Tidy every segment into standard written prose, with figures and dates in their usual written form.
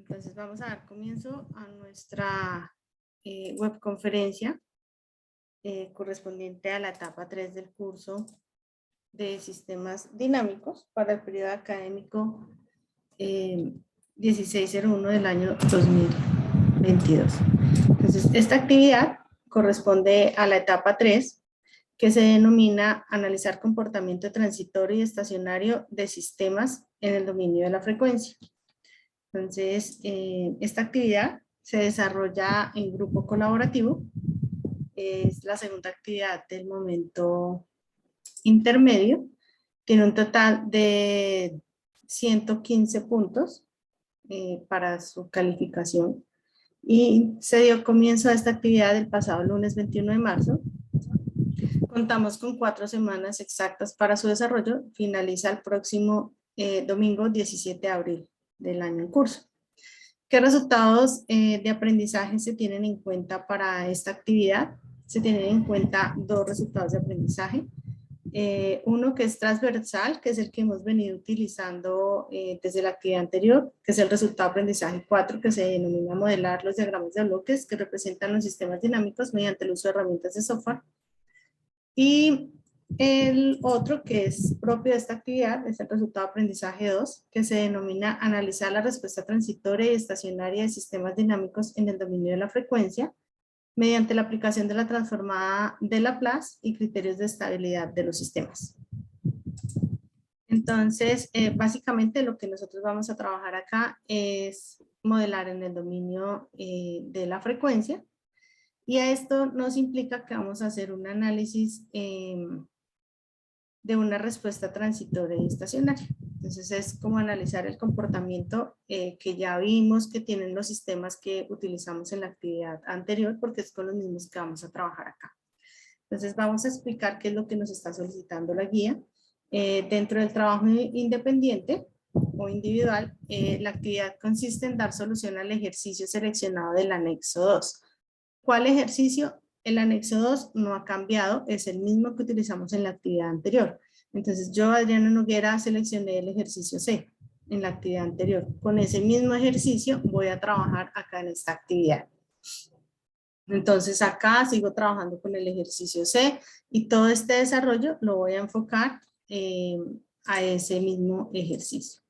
Entonces vamos a dar comienzo a nuestra webconferencia correspondiente a la etapa 3 del curso de sistemas dinámicos para el periodo académico 1601 del año 2022. Entonces esta actividad corresponde a la etapa 3, que se denomina analizar comportamiento transitorio y estacionario de sistemas en el dominio de la frecuencia. Entonces, esta actividad se desarrolla en grupo colaborativo. Es la segunda actividad del momento intermedio. Tiene un total de 115 puntos para su calificación. Y se dio comienzo a esta actividad el pasado lunes 21 de marzo. Contamos con 4 semanas exactas para su desarrollo. Finaliza el próximo domingo 17 de abril del año en curso. ¿Qué resultados de aprendizaje se tienen en cuenta para esta actividad? Se tienen en cuenta 2 resultados de aprendizaje. Uno que es transversal, que es el que hemos venido utilizando desde la actividad anterior, que es el resultado de aprendizaje 4, que se denomina modelar los diagramas de bloques que representan los sistemas dinámicos mediante el uso de herramientas de software. Y el otro que es propio de esta actividad es el resultado de aprendizaje 2, que se denomina analizar la respuesta transitoria y estacionaria de sistemas dinámicos en el dominio de la frecuencia mediante la aplicación de la transformada de Laplace y criterios de estabilidad de los sistemas. Entonces, básicamente lo que nosotros vamos a trabajar acá es modelar en el dominio de la frecuencia. Y a esto nos implica que vamos a hacer un análisis de una respuesta transitoria y estacionaria. Entonces es como analizar el comportamiento que ya vimos que tienen los sistemas que utilizamos en la actividad anterior, porque es con los mismos que vamos a trabajar acá. Entonces vamos a explicar qué es lo que nos está solicitando la guía. Dentro del trabajo independiente o individual, la actividad consiste en dar solución al ejercicio seleccionado del anexo 2. ¿Cuál ejercicio? El anexo 2 no ha cambiado, es el mismo que utilizamos en la actividad anterior. Entonces yo, Adriana Noguera, seleccioné el ejercicio C en la actividad anterior. Con ese mismo ejercicio voy a trabajar acá en esta actividad. Entonces acá sigo trabajando con el ejercicio C y todo este desarrollo lo voy a enfocar a ese mismo ejercicio.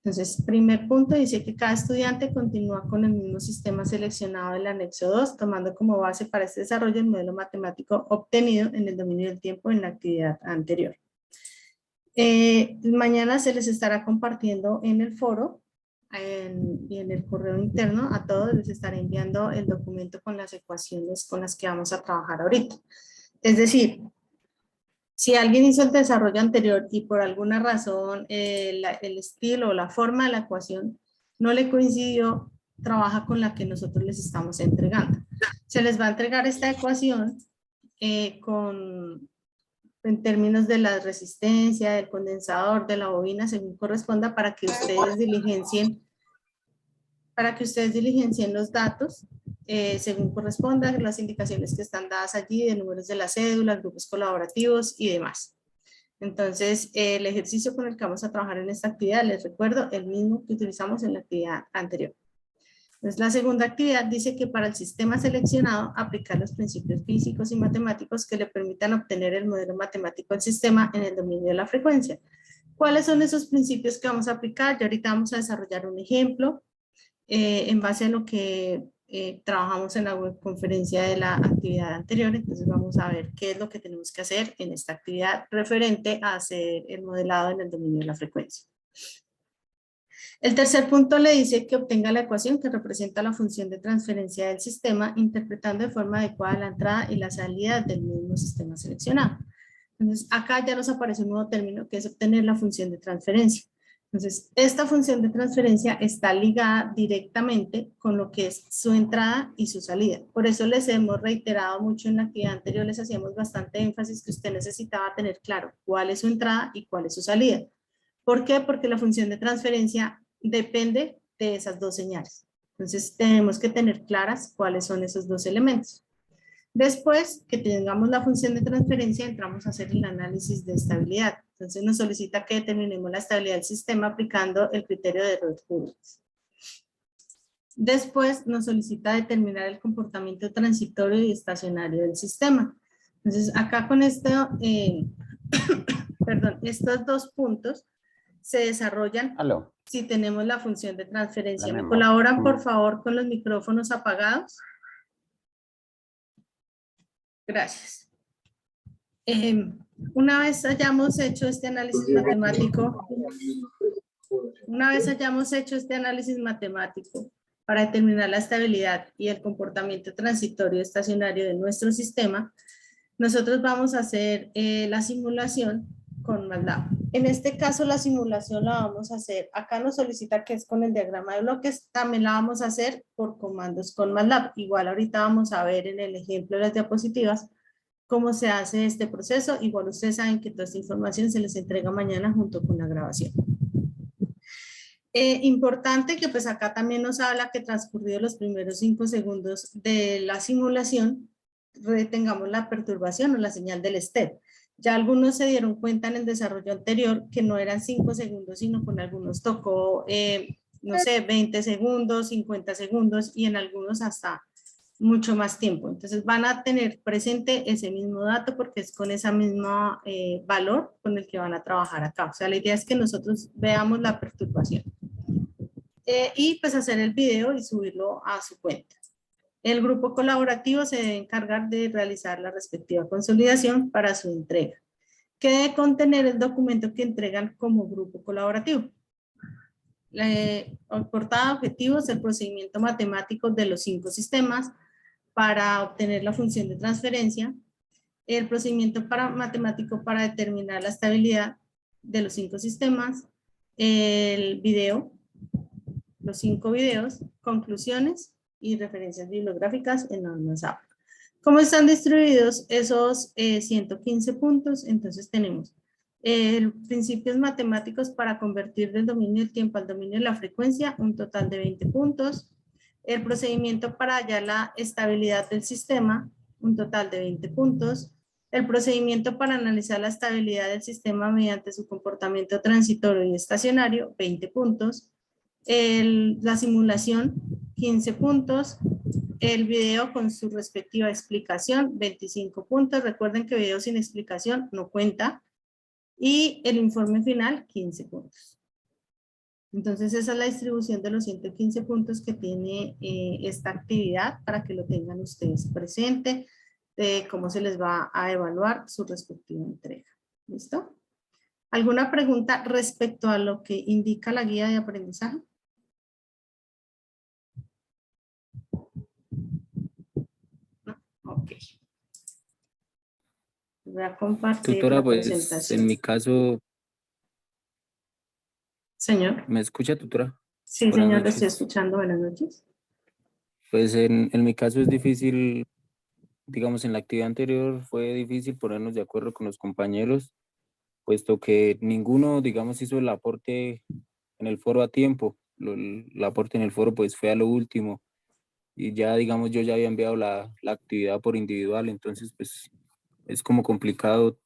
Entonces, primer punto dice que cada estudiante continúa con el mismo sistema seleccionado del anexo 2, tomando como base para este desarrollo el modelo matemático obtenido en el dominio del tiempo en la actividad anterior. Mañana se les estará compartiendo en el foro y en el correo interno a todos les estaré enviando el documento con las ecuaciones con las que vamos a trabajar ahorita. Es decir, si alguien hizo el desarrollo anterior y por alguna razón el estilo o la forma de la ecuación no le coincidió, trabaja con la que nosotros les estamos entregando. Se les va a entregar esta ecuación en términos de la resistencia, del condensador, de la bobina, según corresponda, para que ustedes diligencien los datos según corresponda, las indicaciones que están dadas allí de números de la cédula, grupos colaborativos y demás. Entonces, el ejercicio con el que vamos a trabajar en esta actividad, les recuerdo, el mismo que utilizamos en la actividad anterior. Entonces, la segunda actividad dice que para el sistema seleccionado, aplicar los principios físicos y matemáticos que le permitan obtener el modelo matemático del sistema en el dominio de la frecuencia. ¿Cuáles son esos principios que vamos a aplicar? Y ahorita vamos a desarrollar un ejemplo en base a lo que trabajamos en la webconferencia de la actividad anterior. Entonces vamos a ver qué es lo que tenemos que hacer en esta actividad referente a hacer el modelado en el dominio de la frecuencia. El tercer punto le dice que obtenga la ecuación que representa la función de transferencia del sistema, interpretando de forma adecuada la entrada y la salida del mismo sistema seleccionado. Entonces acá ya nos aparece un nuevo término que es obtener la función de transferencia. Entonces, esta función de transferencia está ligada directamente con lo que es su entrada y su salida. Por eso les hemos reiterado mucho en la actividad anterior, les hacíamos bastante énfasis que usted necesitaba tener claro cuál es su entrada y cuál es su salida. ¿Por qué? Porque la función de transferencia depende de esas dos señales. Entonces, tenemos que tener claras cuáles son esos dos elementos. Después que tengamos la función de transferencia, entramos a hacer el análisis de estabilidad. Entonces nos solicita que determinemos la estabilidad del sistema aplicando el criterio de Rutherford. Después nos solicita determinar el comportamiento transitorio y estacionario del sistema. Entonces, acá con esto, perdón, estos dos puntos se desarrollan si tenemos la función de transferencia. ¿Me colaboran, por favor, con los micrófonos apagados? Gracias. Una vez hayamos hecho este análisis matemático, para determinar la estabilidad y el comportamiento transitorio estacionario de nuestro sistema, nosotros vamos a hacer la simulación con MATLAB. En este caso la simulación la vamos a hacer, acá nos solicita que es con el diagrama de bloques, también la vamos a hacer por comandos con MATLAB. Igual ahorita vamos a ver en el ejemplo de las diapositivas cómo se hace este proceso. Igual ustedes saben que toda esta información se les entrega mañana junto con la grabación. Importante que pues acá también nos habla que transcurridos los primeros 5 segundos de la simulación, retengamos la perturbación o la señal del step. Ya algunos se dieron cuenta en el desarrollo anterior que no eran 5 segundos, sino con algunos tocó, no sé, 20 segundos, 50 segundos y en algunos hasta mucho más tiempo. Entonces van a tener presente ese mismo dato porque es con esa misma valor con el que van a trabajar acá. O sea, la idea es que nosotros veamos la perturbación. Y pues hacer el video y subirlo a su cuenta. El grupo colaborativo se debe encargar de realizar la respectiva consolidación para su entrega, que debe contener el documento que entregan como grupo colaborativo. Portada, objetivos, el procedimiento matemático de los 5 sistemas para obtener la función de transferencia, el procedimiento matemático para determinar la estabilidad de los 5 sistemas, el video, los 5 videos, conclusiones y referencias bibliográficas en WhatsApp. ¿Cómo están distribuidos esos 115 puntos? Entonces tenemos principios matemáticos para convertir del dominio del tiempo al dominio de la frecuencia, un total de 20 puntos. El procedimiento para hallar la estabilidad del sistema, un total de 20 puntos. El procedimiento para analizar la estabilidad del sistema mediante su comportamiento transitorio y estacionario, 20 puntos. La simulación, 15 puntos. El video con su respectiva explicación, 25 puntos. Recuerden que video sin explicación no cuenta. Y el informe final, 15 puntos. Entonces esa es la distribución de los 115 puntos que tiene esta actividad para que lo tengan ustedes presente de cómo se les va a evaluar su respectiva entrega. ¿Listo? ¿Alguna pregunta respecto a lo que indica la guía de aprendizaje? ¿No? Ok. Voy a compartir Tutora, la pues presentación. en mi caso, Señor. ¿me escucha, tutora? Sí, Buenas señor, lo estoy noches. escuchando. Buenas noches. Pues en mi caso es difícil, digamos, en la actividad anterior fue difícil ponernos de acuerdo con los compañeros, puesto que ninguno, digamos, hizo el aporte en el foro a tiempo. El aporte en el foro pues fue a lo último y ya, digamos, yo ya había enviado la actividad por individual, entonces pues es como complicado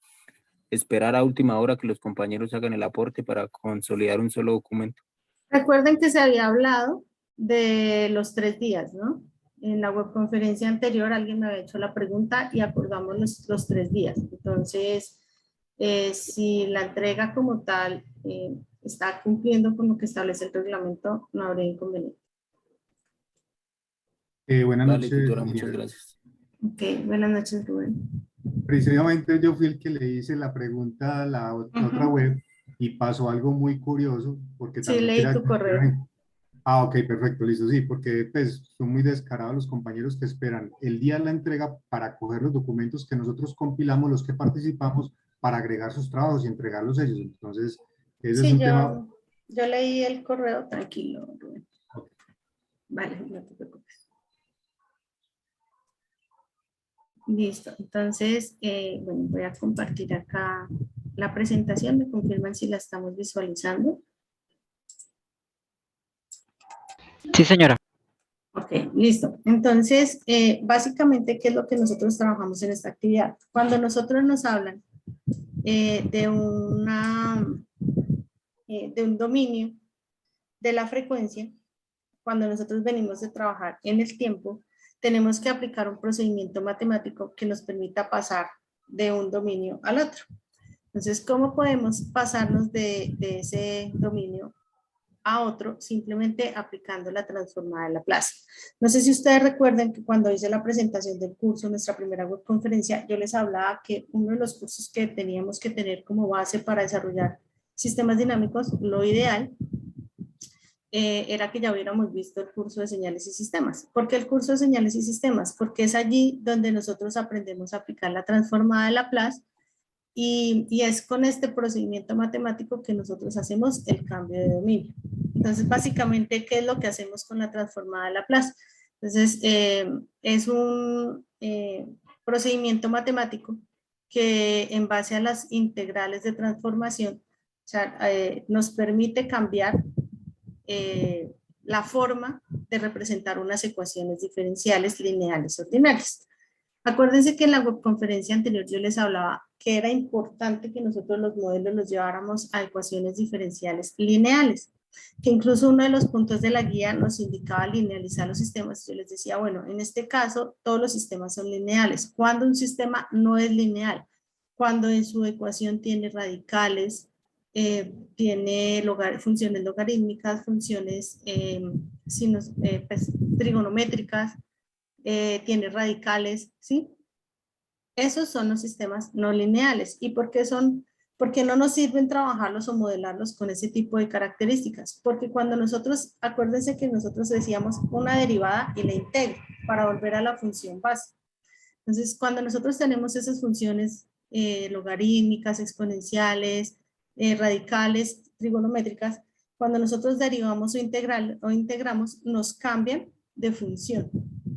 esperar a última hora que los compañeros hagan el aporte para consolidar un solo documento. Recuerden que se había hablado de los 3 días, ¿no? En la webconferencia anterior alguien me había hecho la pregunta y acordamos los 3 días. Entonces, si la entrega como tal está cumpliendo con lo que establece el reglamento, no habría inconveniente. Buenas Vale, noches, tutora, muchas ingeniero. gracias. Ok, buenas noches, Rubén. Precisamente yo fui el que le hice la pregunta a la otra web y pasó algo muy curioso porque Sí, también leí quería... tu correo. Ah, ok, perfecto, listo, sí, porque pues son muy descarados los compañeros que esperan el día de la entrega para coger los documentos que nosotros compilamos, los que participamos, para agregar sus trabajos y entregarlos ellos. Entonces, ese es Sí, un tema... yo leí el correo, tranquilo, Rubén. Ok. Vale, no te preocupes. Listo, entonces, bueno, voy a compartir acá la presentación, me confirman si la estamos visualizando. Sí, señora. Ok, listo. Entonces, básicamente, ¿qué es lo que nosotros trabajamos en esta actividad? Cuando nosotros nos hablan de un dominio de la frecuencia, cuando nosotros venimos de trabajar en el tiempo, tenemos que aplicar un procedimiento matemático que nos permita pasar de un dominio al otro. Entonces, ¿cómo podemos pasarnos de ese dominio a otro? Simplemente aplicando la transformada de Laplace. No sé si ustedes recuerdan que cuando hice la presentación del curso, nuestra primera webconferencia, yo les hablaba que uno de los cursos que teníamos que tener como base para desarrollar sistemas dinámicos, lo ideal era que ya hubiéramos visto el curso de señales y sistemas. ¿Por qué el curso de señales y sistemas? Porque es allí donde nosotros aprendemos a aplicar la transformada de Laplace y es con este procedimiento matemático que nosotros hacemos el cambio de dominio. Entonces, básicamente, ¿qué es lo que hacemos con la transformada de Laplace? Entonces, es un procedimiento matemático que en base a las integrales de transformación, o sea, nos permite cambiar la forma de representar unas ecuaciones diferenciales lineales ordinarias. Acuérdense que en la webconferencia anterior yo les hablaba que era importante que nosotros los modelos los lleváramos a ecuaciones diferenciales lineales, que incluso uno de los puntos de la guía nos indicaba linealizar los sistemas. Yo les decía, bueno, en este caso todos los sistemas son lineales. Cuando un sistema no es lineal, cuando en su ecuación tiene radicales, tiene funciones logarítmicas, funciones pues, trigonométricas, tiene radicales, ¿sí? Esos son los sistemas no lineales. ¿Y por qué son? Porque no nos sirven trabajarlos o modelarlos con ese tipo de características. Porque cuando nosotros, acuérdense que nosotros decíamos una derivada y la integro para volver a la función base. Entonces, cuando nosotros tenemos esas funciones logarítmicas, exponenciales, radicales, trigonométricas, cuando nosotros derivamos o integramos, nos cambian de función,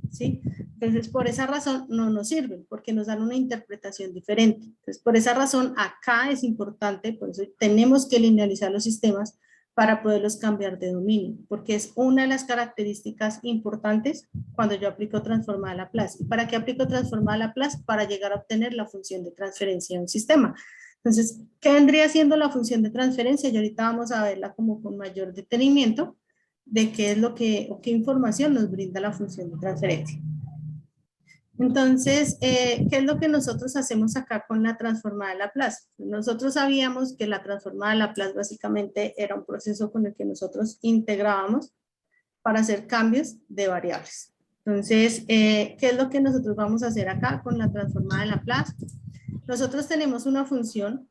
¿sí? Entonces, por esa razón no nos sirven, porque nos dan una interpretación diferente. Entonces, por esa razón, acá es importante, por eso tenemos que linealizar los sistemas para poderlos cambiar de dominio, porque es una de las características importantes cuando yo aplico transformada de Laplace. ¿Y para qué aplico transformada de Laplace? Para llegar a obtener la función de transferencia de un sistema. Entonces, ¿qué vendría siendo la función de transferencia? Y ahorita vamos a verla como con mayor detenimiento de qué es lo que, o qué información nos brinda la función de transferencia. Entonces, ¿qué es lo que nosotros hacemos acá con la transformada de Laplace? Nosotros sabíamos que la transformada de Laplace básicamente era un proceso con el que nosotros integrábamos para hacer cambios de variables. Entonces, ¿qué es lo que nosotros vamos a hacer acá con la transformada de Laplace? Nosotros tenemos una función,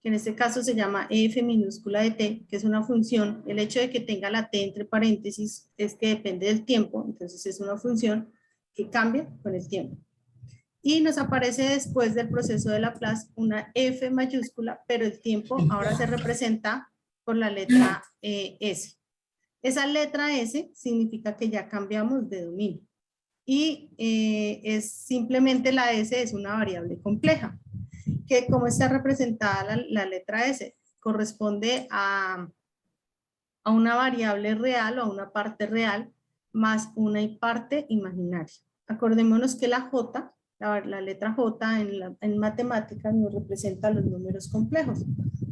que en este caso se llama f minúscula de t, que es una función, el hecho de que tenga la t entre paréntesis es que depende del tiempo, entonces es una función que cambia con el tiempo. Y nos aparece después del proceso de Laplace una f mayúscula, pero el tiempo ahora se representa por la letra s. Esa letra s significa que ya cambiamos de dominio. Y es simplemente la s es una variable compleja, que como está representada la letra s, corresponde a una variable real o a una parte real más una parte imaginaria. Acordémonos que la J, la letra J en matemáticas nos representa los números complejos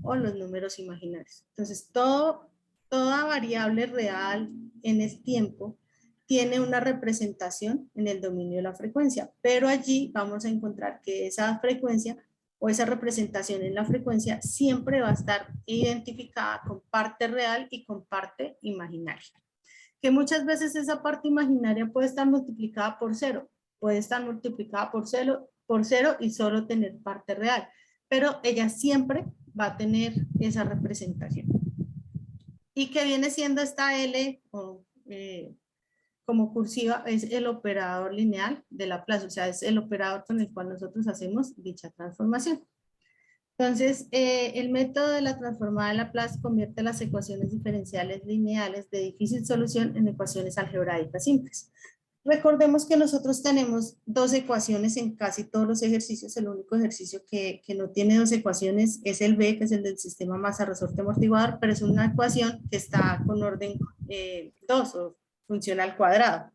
o los números imaginarios. Entonces, toda variable real en el tiempo tiene una representación en el dominio de la frecuencia, pero allí vamos a encontrar que esa frecuencia o esa representación en la frecuencia siempre va a estar identificada con parte real y con parte imaginaria. Que muchas veces esa parte imaginaria puede estar multiplicada por cero, puede estar multiplicada por cero y solo tener parte real, pero ella siempre va a tener esa representación. ¿Y qué viene siendo esta L como cursiva? Es el operador lineal de Laplace, o sea, es el operador con el cual nosotros hacemos dicha transformación. Entonces, el método de la transformada de Laplace convierte las ecuaciones diferenciales lineales de difícil solución en ecuaciones algebraicas simples. Recordemos que nosotros tenemos dos ecuaciones en casi todos los ejercicios. El único ejercicio que no tiene dos ecuaciones es el B, que es el del sistema masa-resorte amortiguador, pero es una ecuación que está con orden 2 o funciona al cuadrado.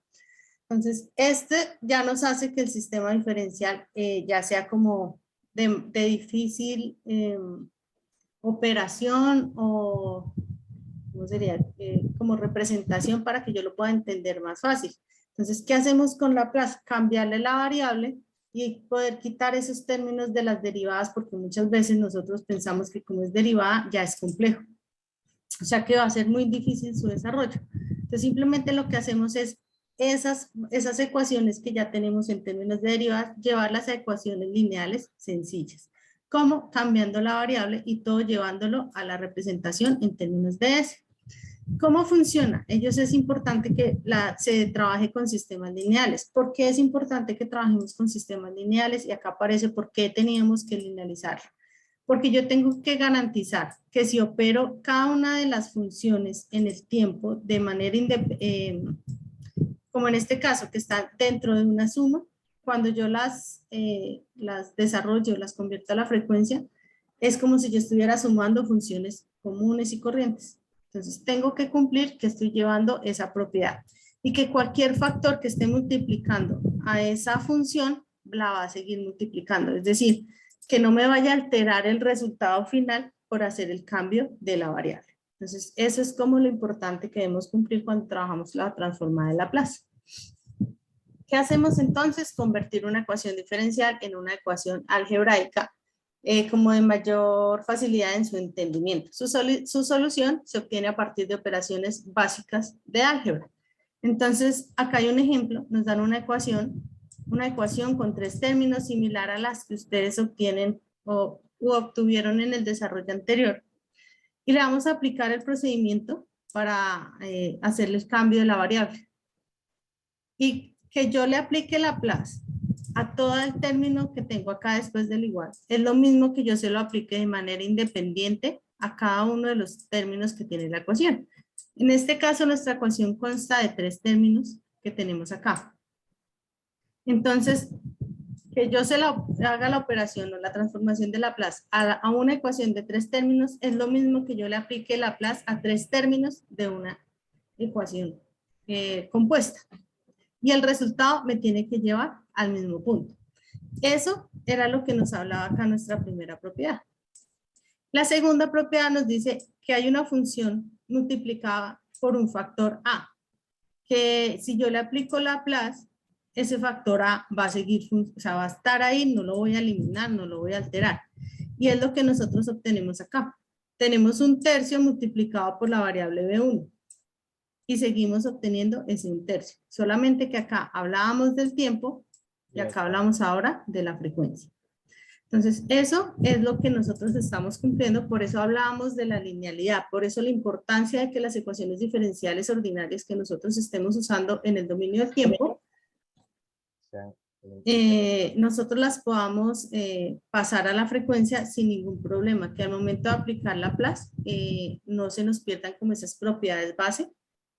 Entonces, este ya nos hace que el sistema diferencial ya sea como de difícil operación o ¿cómo sería? Como representación para que yo lo pueda entender más fácil. Entonces, ¿qué hacemos con Laplace? Cambiarle la variable y poder quitar esos términos de las derivadas, porque muchas veces nosotros pensamos que como es derivada ya es complejo. O sea que va a ser muy difícil su desarrollo. Entonces, simplemente lo que hacemos es esas ecuaciones que ya tenemos en términos de derivadas, llevarlas a ecuaciones lineales sencillas. ¿Cómo? Cambiando la variable y todo llevándolo a la representación en términos de S. ¿Cómo funciona? Ellos es importante que se trabaje con sistemas lineales. ¿Por qué es importante que trabajemos con sistemas lineales? Y acá aparece por qué teníamos que linealizarlo. Porque yo tengo que garantizar que si opero cada una de las funciones en el tiempo de manera como en este caso, que están dentro de una suma, cuando yo las desarrollo, las convierto a la frecuencia, es como si yo estuviera sumando funciones comunes y corrientes. Entonces, tengo que cumplir que estoy llevando esa propiedad y que cualquier factor que esté multiplicando a esa función la va a seguir multiplicando. Es decir, que no me vaya a alterar el resultado final por hacer el cambio de la variable. Entonces, eso es como lo importante que debemos cumplir cuando trabajamos la transformada de Laplace. ¿Qué hacemos entonces? Convertir una ecuación diferencial en una ecuación algebraica como de mayor facilidad en su entendimiento. Su solución se obtiene a partir de operaciones básicas de álgebra. Entonces, acá hay un ejemplo, nos dan una ecuación con 3 términos similar a las que ustedes obtienen u obtuvieron en el desarrollo anterior. Y le vamos a aplicar el procedimiento para hacerle el cambio de la variable. Y que yo le aplique Laplace a todo el término que tengo acá después del igual. Es lo mismo que yo se lo aplique de manera independiente a cada uno de los términos que tiene la ecuación. En este caso, nuestra ecuación consta de 3 términos que tenemos acá. Entonces, que yo haga la operación o la transformación de Laplace a una ecuación de 3 términos es lo mismo que yo le aplique Laplace a 3 términos de una ecuación compuesta. Y el resultado me tiene que llevar al mismo punto. Eso era lo que nos hablaba acá nuestra primera propiedad. La segunda propiedad nos dice que hay una función multiplicada por un factor A, que si yo le aplico Laplace, ese factor A va a seguir, o sea, va a estar ahí, no lo voy a eliminar, no lo voy a alterar. Y es lo que nosotros obtenemos acá. Tenemos 1/3 multiplicado por la variable B1. Y seguimos obteniendo ese 1/3. Solamente que acá hablábamos del tiempo y acá hablamos ahora de la frecuencia. Entonces, eso es lo que nosotros estamos cumpliendo, por eso hablábamos de la linealidad, por eso la importancia de que las ecuaciones diferenciales ordinarias que nosotros estemos usando en el dominio del tiempo, nosotros las podamos pasar a la frecuencia sin ningún problema, que al momento de aplicar Laplace no se nos pierdan como esas propiedades base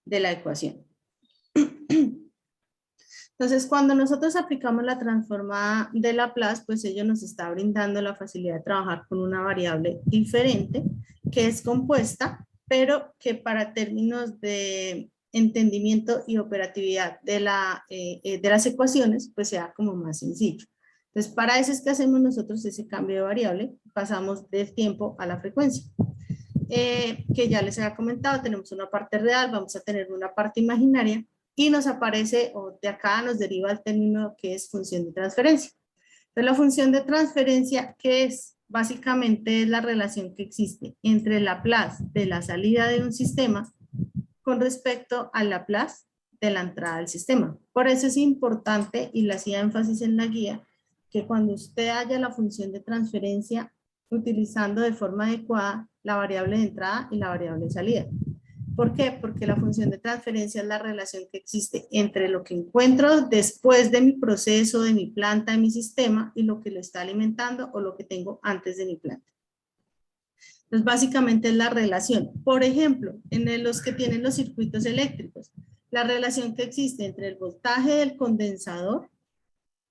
de la ecuación. Entonces, cuando nosotros aplicamos la transformada de Laplace, pues ello nos está brindando la facilidad de trabajar con una variable diferente, que es compuesta, pero que para términos de entendimiento y operatividad de las ecuaciones, pues sea como más sencillo. Entonces, para eso es que hacemos nosotros ese cambio de variable, pasamos del tiempo a la frecuencia. Que ya les había comentado, tenemos una parte real, vamos a tener una parte imaginaria y nos aparece, o de acá nos deriva el término que es función de transferencia. Entonces la función de transferencia, ¿qué es? Básicamente es la relación que existe entre el Laplace de la salida de un sistema con respecto al Laplace de la entrada del sistema. Por eso es importante, y le hacía énfasis en la guía, que cuando usted haya la función de transferencia utilizando de forma adecuada la variable de entrada y la variable de salida. ¿Por qué? Porque la función de transferencia es la relación que existe entre lo que encuentro después de mi proceso, de mi planta, de mi sistema, y lo que lo está alimentando o lo que tengo antes de mi planta. Entonces, básicamente es la relación. Por ejemplo, en los que tienen los circuitos eléctricos, la relación que existe entre el voltaje del condensador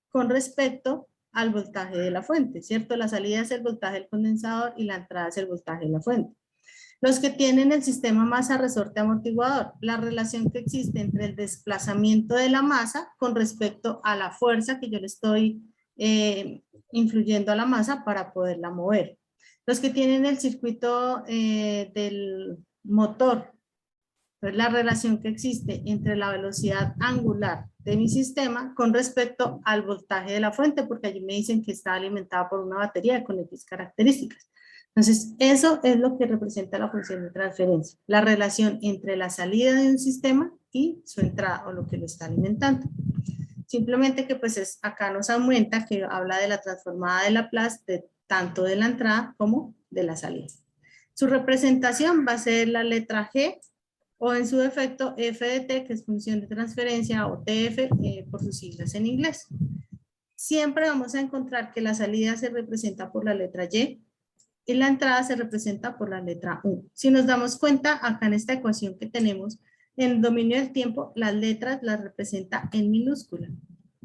con respecto al voltaje de la fuente, ¿cierto? La salida es el voltaje del condensador y la entrada es el voltaje de la fuente. Los que tienen el sistema masa-resorte amortiguador, la relación que existe entre el desplazamiento de la masa con respecto a la fuerza que yo le estoy influyendo a la masa para poderla mover. Los que tienen el circuito del motor Entonces, la relación que existe entre la velocidad angular de mi sistema con respecto al voltaje de la fuente, porque allí me dicen que está alimentada por una batería con X características. Entonces, eso es lo que representa la función de transferencia, la relación entre la salida de un sistema y su entrada o lo que lo está alimentando. Simplemente que pues acá nos aumenta que habla de la transformada de Laplace de tanto de la entrada como de la salida. Su representación va a ser la letra G o en su defecto f de t, que es función de transferencia, o tf por sus siglas en inglés. Siempre vamos a encontrar que la salida se representa por la letra y y la entrada se representa por la letra u. Si nos damos cuenta, acá en esta ecuación que tenemos, en el dominio del tiempo, las letras las representa en minúscula.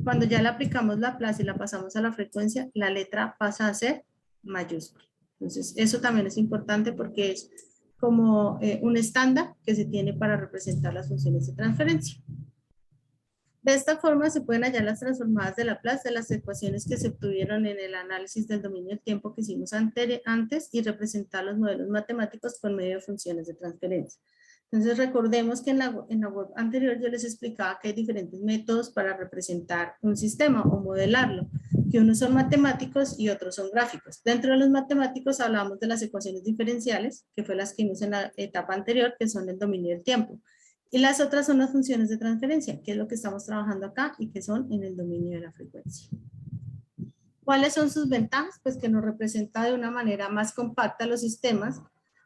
Cuando ya le aplicamos Laplace y la pasamos a la frecuencia, la letra pasa a ser mayúscula. Entonces, eso también es importante porque es como un estándar que se tiene para representar las funciones de transferencia. De esta forma se pueden hallar las transformadas de Laplace de las ecuaciones que se obtuvieron en el análisis del dominio del tiempo que hicimos antes y representar los modelos matemáticos por medio de funciones de transferencia. Entonces recordemos que en la web anterior yo les explicaba que hay diferentes métodos para representar un sistema o modelarlo, que unos son matemáticos y otros son gráficos. Dentro de los matemáticos hablamos de las ecuaciones diferenciales, que fue las que vimos en la etapa anterior, que son el dominio del tiempo. Y las otras son las funciones de transferencia, que es lo que estamos trabajando acá y que son en el dominio de la frecuencia. ¿Cuáles son sus ventajas? Pues que nos representa de una manera más compacta los sistemas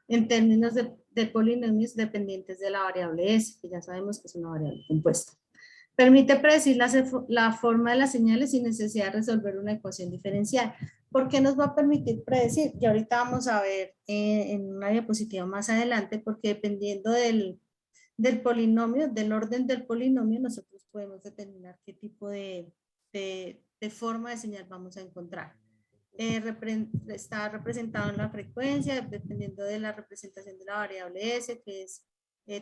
en términos de polinomios dependientes de la variable S, que ya sabemos que es una variable compuesta. Permite predecir la forma de las señales sin necesidad de resolver una ecuación diferencial. ¿Por qué nos va a permitir predecir? Y ahorita vamos a ver en una diapositiva más adelante, porque dependiendo del polinomio, del orden del polinomio, nosotros podemos determinar qué tipo de forma de señal vamos a encontrar. Está representado en la frecuencia, dependiendo de la representación de la variable S, que es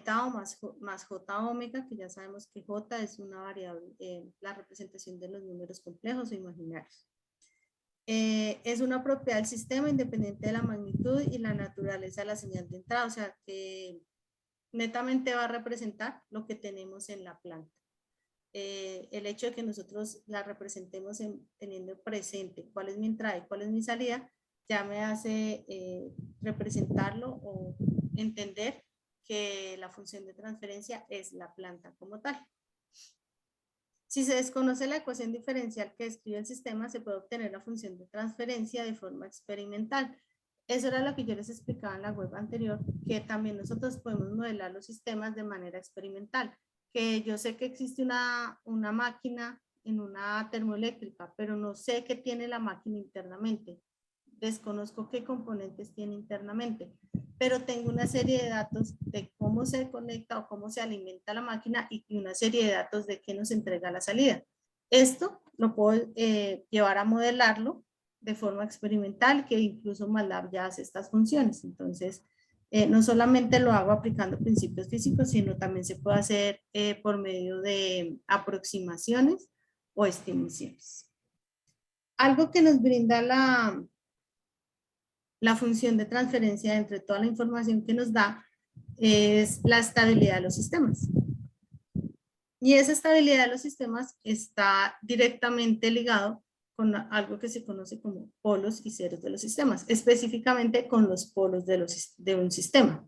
tau más j omega, que ya sabemos que j es una variable, la representación de los números complejos o imaginarios. Es una propiedad del sistema independiente de la magnitud y la naturaleza de la señal de entrada, o sea que netamente va a representar lo que tenemos en la planta. El hecho de que nosotros la representemos teniendo presente cuál es mi entrada y cuál es mi salida, ya me hace representarlo o entender que la función de transferencia es la planta como tal. Si se desconoce la ecuación diferencial que describe el sistema, se puede obtener la función de transferencia de forma experimental. Eso era lo que yo les explicaba en la web anterior, que también nosotros podemos modelar los sistemas de manera experimental. Que yo sé que existe una máquina en una termoeléctrica, pero no sé qué tiene la máquina internamente. Desconozco qué componentes tiene internamente, pero tengo una serie de datos de cómo se conecta o cómo se alimenta la máquina y una serie de datos de qué nos entrega la salida. Esto lo puedo llevar a modelarlo de forma experimental, que incluso MATLAB ya hace estas funciones. Entonces, no solamente lo hago aplicando principios físicos, sino también se puede hacer por medio de aproximaciones o estimaciones. Algo que nos brinda la función de transferencia entre toda la información que nos da es la estabilidad de los sistemas. Y esa estabilidad de los sistemas está directamente ligado con algo que se conoce como polos y ceros de los sistemas, específicamente con los polos de un sistema.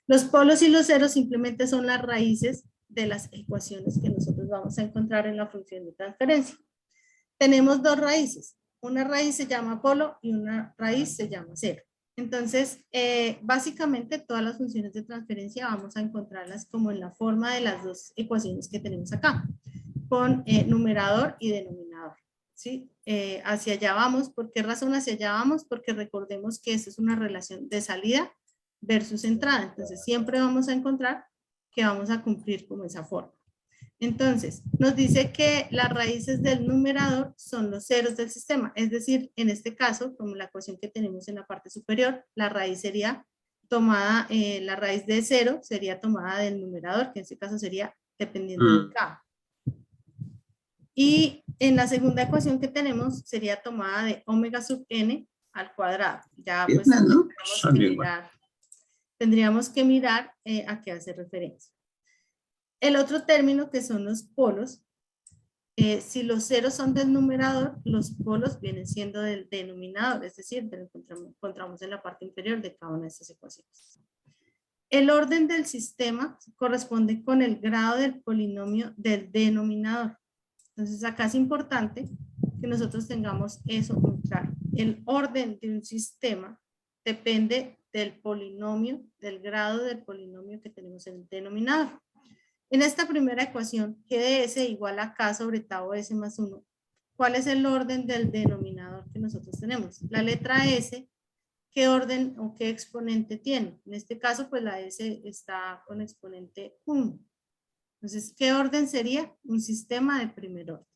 Los polos y los ceros simplemente son las raíces de las ecuaciones que nosotros vamos a encontrar en la función de transferencia. Tenemos dos raíces, una raíz se llama polo y una raíz se llama cero. Entonces, básicamente todas las funciones de transferencia vamos a encontrarlas como en la forma de las dos ecuaciones que tenemos acá, con numerador y denominador. ¿Sí? Hacia allá vamos. ¿Por qué razón hacia allá vamos? Porque recordemos que esta es una relación de salida versus entrada. Entonces, siempre vamos a encontrar que vamos a cumplir con esa forma. Entonces, nos dice que las raíces del numerador son los ceros del sistema. Es decir, en este caso, como la ecuación que tenemos en la parte superior, la raíz sería tomada, la raíz de 0 sería tomada del numerador, que en este caso sería dependiendo de K. Y en la segunda ecuación que tenemos sería tomada de omega sub n al cuadrado. Ya pues tendríamos que mirar a qué hace referencia. El otro término que son los polos, si los ceros son del numerador, los polos vienen siendo del denominador, es decir, lo encontramos en la parte inferior de cada una de estas ecuaciones. El orden del sistema corresponde con el grado del polinomio del denominador. Entonces acá es importante que nosotros tengamos eso muy claro. El orden de un sistema depende del polinomio, del grado del polinomio que tenemos en el denominador. En esta primera ecuación, G de S igual a K sobre tau S más 1. ¿Cuál es el orden del denominador que nosotros tenemos? La letra S, ¿qué orden o qué exponente tiene? En este caso, pues la S está con exponente 1. Entonces, ¿qué orden sería? Un sistema de primer orden.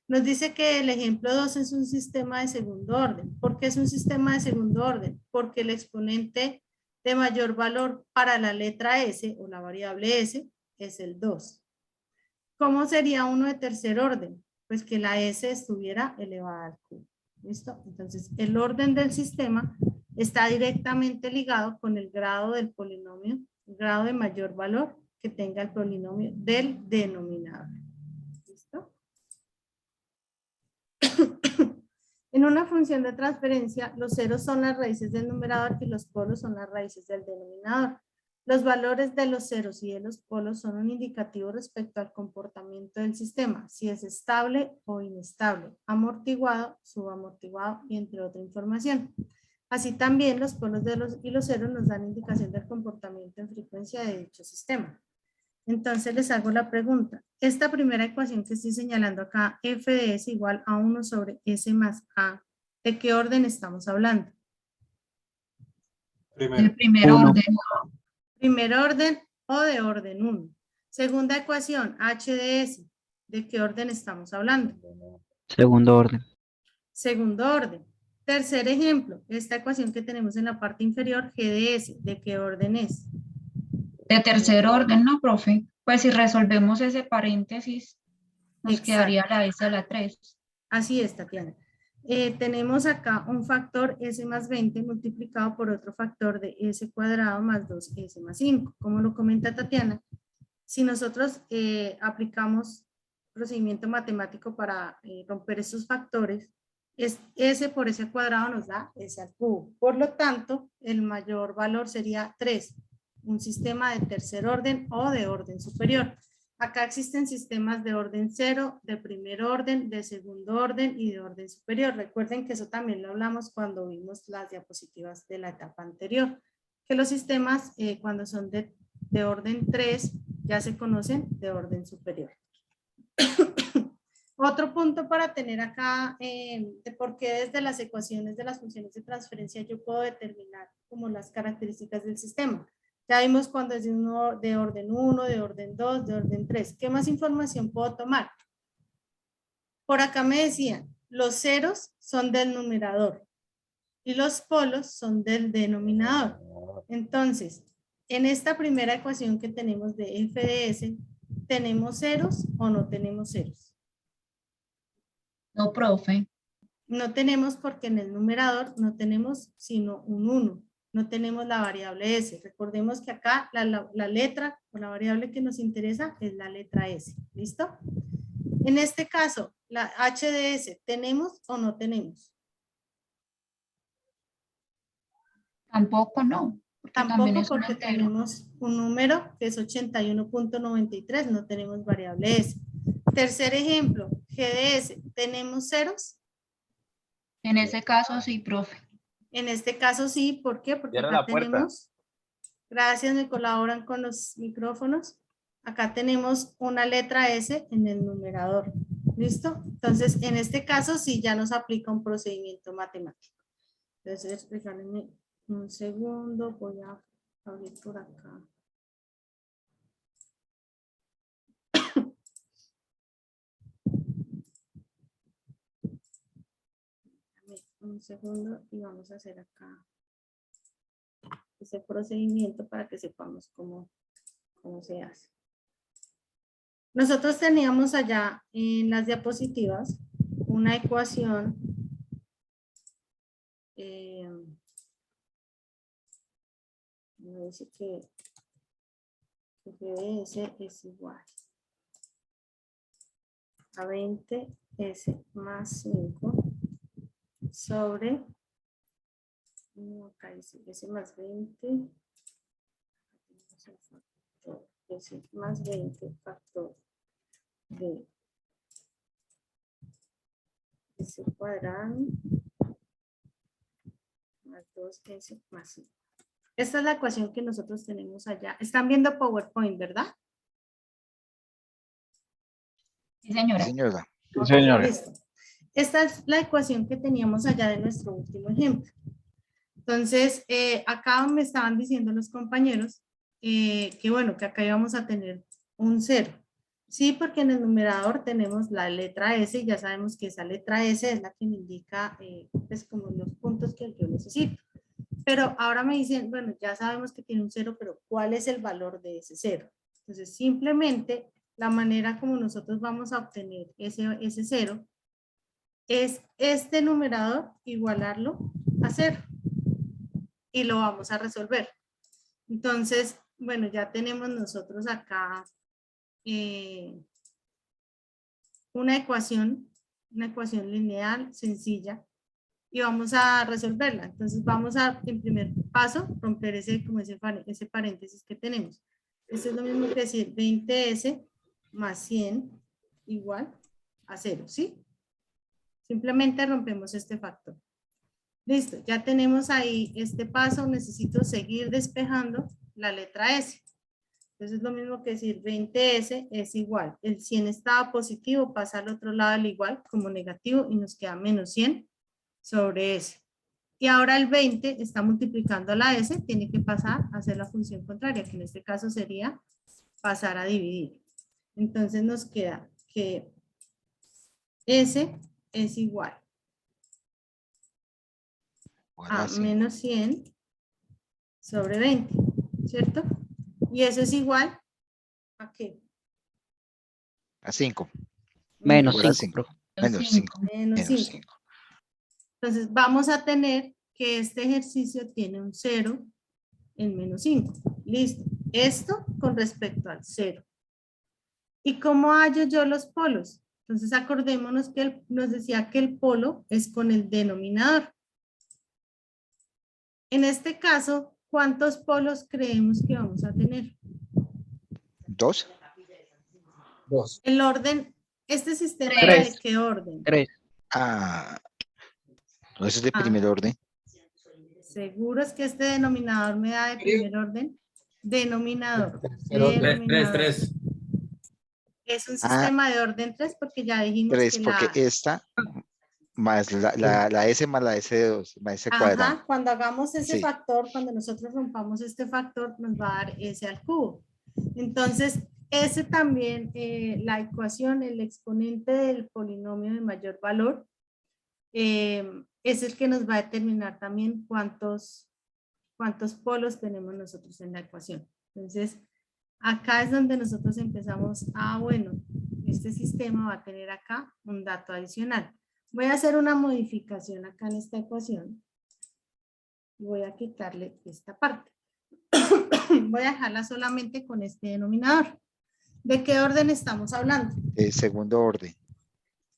Nos dice que el ejemplo 2 es un sistema de segundo orden. ¿Por qué es un sistema de segundo orden? Porque el exponente de mayor valor para la letra S o la variable S es el 2. ¿Cómo sería uno de tercer orden? Pues que la S estuviera elevada al cubo. ¿Listo? Entonces, el orden del sistema está directamente ligado con el grado del polinomio, el grado de mayor valor que tenga el polinomio del denominador. ¿Listo? En una función de transferencia, los ceros son las raíces del numerador y los polos son las raíces del denominador. Los valores de los ceros y de los polos son un indicativo respecto al comportamiento del sistema, si es estable o inestable, amortiguado, subamortiguado y entre otra información. Así también los polos y los ceros nos dan indicación del comportamiento en frecuencia de dicho sistema. Entonces les hago la pregunta. Esta primera ecuación que estoy señalando acá, f de s igual a 1 sobre s más a, ¿de qué orden estamos hablando? El primer Uno. orden. Primer orden o de orden 1. Segunda ecuación, h de s, ¿de qué orden estamos hablando? Segundo orden. Segundo orden. Tercer ejemplo, esta ecuación que tenemos en la parte inferior, g de s, ¿de qué orden es? De tercer orden, ¿no, profe? Pues si resolvemos ese paréntesis, nos Exacto. quedaría la S a la 3. Así es, Tatiana. Tenemos acá un factor s más 20 multiplicado por otro factor de s cuadrado más 2s más 5. Como lo comenta Tatiana, si nosotros aplicamos procedimiento matemático para romper estos factores, s por s cuadrado nos da s al cubo. Por lo tanto, el mayor valor sería 3, un sistema de tercer orden o de orden superior. Acá existen sistemas de orden 0, de primer orden, de segundo orden y de orden superior. Recuerden que eso también lo hablamos cuando vimos las diapositivas de la etapa anterior, que los sistemas cuando son de orden 3 ya se conocen de orden superior. Otro punto para tener acá de por qué desde las ecuaciones de las funciones de transferencia yo puedo determinar como las características del sistema. Ya vimos cuando es de orden 1, de orden 2, de orden 3. ¿Qué más información puedo tomar? Por acá me decían, los ceros son del numerador y los polos son del denominador. Entonces, en esta primera ecuación que tenemos de f de s, ¿tenemos ceros o no tenemos ceros? No, profe. No tenemos porque en el numerador no tenemos sino un 1. No tenemos la variable s. Recordemos que acá la letra o la variable que nos interesa es la letra s. ¿Listo? En este caso, la h de s, ¿tenemos o no tenemos? Tampoco no. Porque también Tampoco es un porque entero. tenemos un número que es 81.93. No tenemos variable s. Tercer ejemplo, g de s, ¿tenemos ceros? En ese caso sí, profe. En este caso sí, ¿por qué? Porque Cierra acá la puerta. tenemos, gracias, me colaboran con los micrófonos, acá tenemos una letra S en el numerador, ¿listo? Entonces, en este caso sí ya nos aplica un procedimiento matemático. Entonces, regálenme un segundo, voy a abrir por acá. Un segundo y vamos a hacer acá ese procedimiento para que sepamos cómo se hace. Nosotros teníamos allá en las diapositivas una ecuación me dice que F de S es igual a 20S más 5 sobre, acá dice S más 20, S más 20 factor de S cuadrado más 2S más 5. Esta es la ecuación que nosotros tenemos allá. Están viendo PowerPoint, ¿verdad? Sí, señora. Señora, Ok, listo. Esta es la ecuación que teníamos allá de nuestro último ejemplo. Entonces, acá me estaban diciendo los compañeros que bueno, que acá íbamos a tener un 0. Sí, porque en el numerador tenemos la letra S y ya sabemos que esa letra S es la que me indica pues como los puntos que yo necesito. Pero ahora me dicen, bueno, ya sabemos que tiene un 0, pero ¿cuál es el valor de ese 0? Entonces, simplemente la manera como nosotros vamos a obtener ese 0 es este numerador igualarlo a 0 y lo vamos a resolver. Entonces, bueno, ya tenemos nosotros acá una ecuación lineal sencilla y vamos a resolverla. Entonces vamos a, en primer paso, romper ese paréntesis que tenemos. Esto es lo mismo que decir 20S más 100 igual a 0, ¿sí? Simplemente rompemos este factor. Listo, ya tenemos ahí este paso, necesito seguir despejando la letra S. Entonces es lo mismo que decir 20S es igual. El 100 estaba positivo, pasa al otro lado al igual como negativo y nos queda menos 100 sobre S. Y ahora el 20 está multiplicando la S, tiene que pasar a hacer la función contraria, que en este caso sería pasar a dividir. Entonces nos queda que S es igual a menos 100 sobre 20, ¿cierto? Y eso es igual ¿a qué? a 5. Menos Igual a 5, 5. profe. Menos 5. Menos Menos 5. 5. Entonces vamos a tener que este ejercicio tiene un 0 en menos 5. Listo. Esto con respecto al 0. ¿Y cómo hallo yo los polos? Entonces acordémonos que nos decía que el polo es con el denominador. En este caso, ¿cuántos polos creemos que vamos a tener? 2. El orden, este sistema Tres. ¿de qué orden? 3. Ah, no, eso es de primer orden. ¿Seguro es que este denominador me da de primer orden? Denominador. Denominador. 3. Es un Ah, sistema de orden 3 porque ya dijimos 3, que porque la... esta más la S más la S de 2, más S cuadrado. Ajá, cuando hagamos ese Sí. factor, cuando nosotros rompamos este factor, nos va a dar S al cubo. Entonces, ese también, la ecuación, el exponente del polinomio de mayor valor, es el que nos va a determinar también cuántos polos tenemos nosotros en la ecuación. Entonces, acá es donde nosotros empezamos, bueno, este sistema va a tener acá un dato adicional. Voy a hacer una modificación acá en esta ecuación. Voy a quitarle esta parte. Voy a dejarla solamente con este denominador. ¿De qué orden estamos hablando? Segundo orden,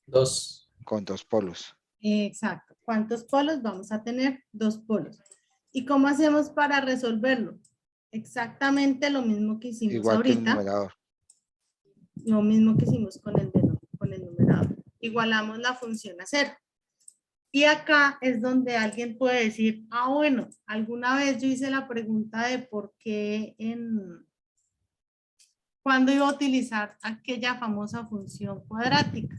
2. con 2 polos. Exacto. ¿Cuántos polos vamos a tener? 2 polos. ¿Y cómo hacemos para resolverlo? Exactamente lo mismo que hicimos Igual que el ahorita. numerador. Lo mismo que hicimos con el numerador. Igualamos la función a 0. Y acá es donde alguien puede decir, bueno, alguna vez yo hice la pregunta de por qué ¿cuándo iba a utilizar aquella famosa función cuadrática?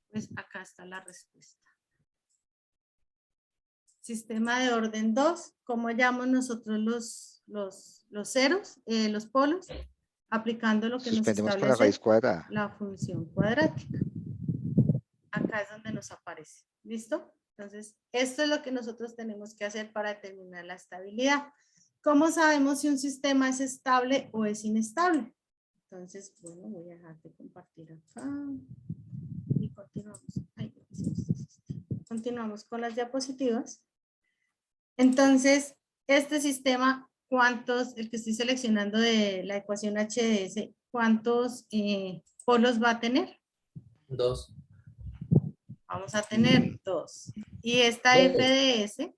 Pues acá está la respuesta. Sistema de orden 2, ¿cómo hallamos nosotros los ceros, los polos? Aplicando lo que nos Suspendemos con la raíz establece cuadrada. la función cuadrática. Acá es donde nos aparece. ¿Listo? Entonces, esto es lo que nosotros tenemos que hacer para determinar la estabilidad. ¿Cómo sabemos si un sistema es estable o es inestable? Entonces, bueno, voy a dejar de compartir acá. Y continuamos. Continuamos con las diapositivas. Entonces, este sistema cuántos, el que estoy seleccionando de la ecuación HDS, ¿cuántos polos va a tener? 2. Vamos a tener 2. Y esta Dos. FDS,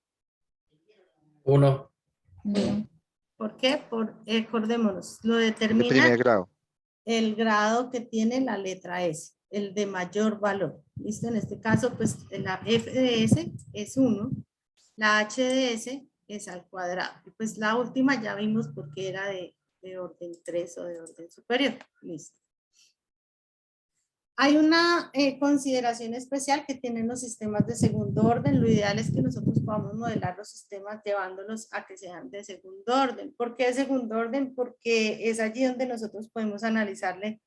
1. ¿por qué? Acordémonos, lo De determina primer grado. el grado que tiene la letra S, el de mayor valor. ¿Listo? En este caso, pues la FDS es 1, la HDS es al cuadrado. Y pues la última ya vimos porque era de orden 3 o de orden superior. Listo. Hay una consideración especial que tienen los sistemas de segundo orden. Lo ideal es que nosotros podamos modelar los sistemas llevándolos a que sean de segundo orden. ¿Por qué de segundo orden? Porque es allí donde nosotros podemos analizarle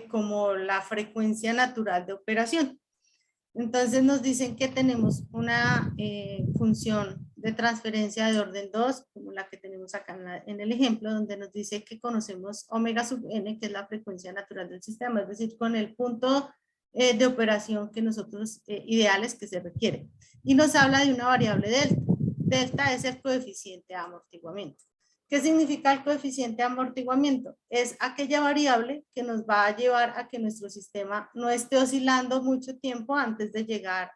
como la frecuencia natural de operación. Entonces nos dicen que tenemos una función de transferencia de orden 2, como la que tenemos acá en el ejemplo, donde nos dice que conocemos omega sub n, que es la frecuencia natural del sistema, es decir, con el punto de operación que nosotros, ideales que se requiere. Y nos habla de una variable delta. Delta es el coeficiente de amortiguamiento. ¿Qué significa el coeficiente de amortiguamiento? Es aquella variable que nos va a llevar a que nuestro sistema no esté oscilando mucho tiempo antes de llegar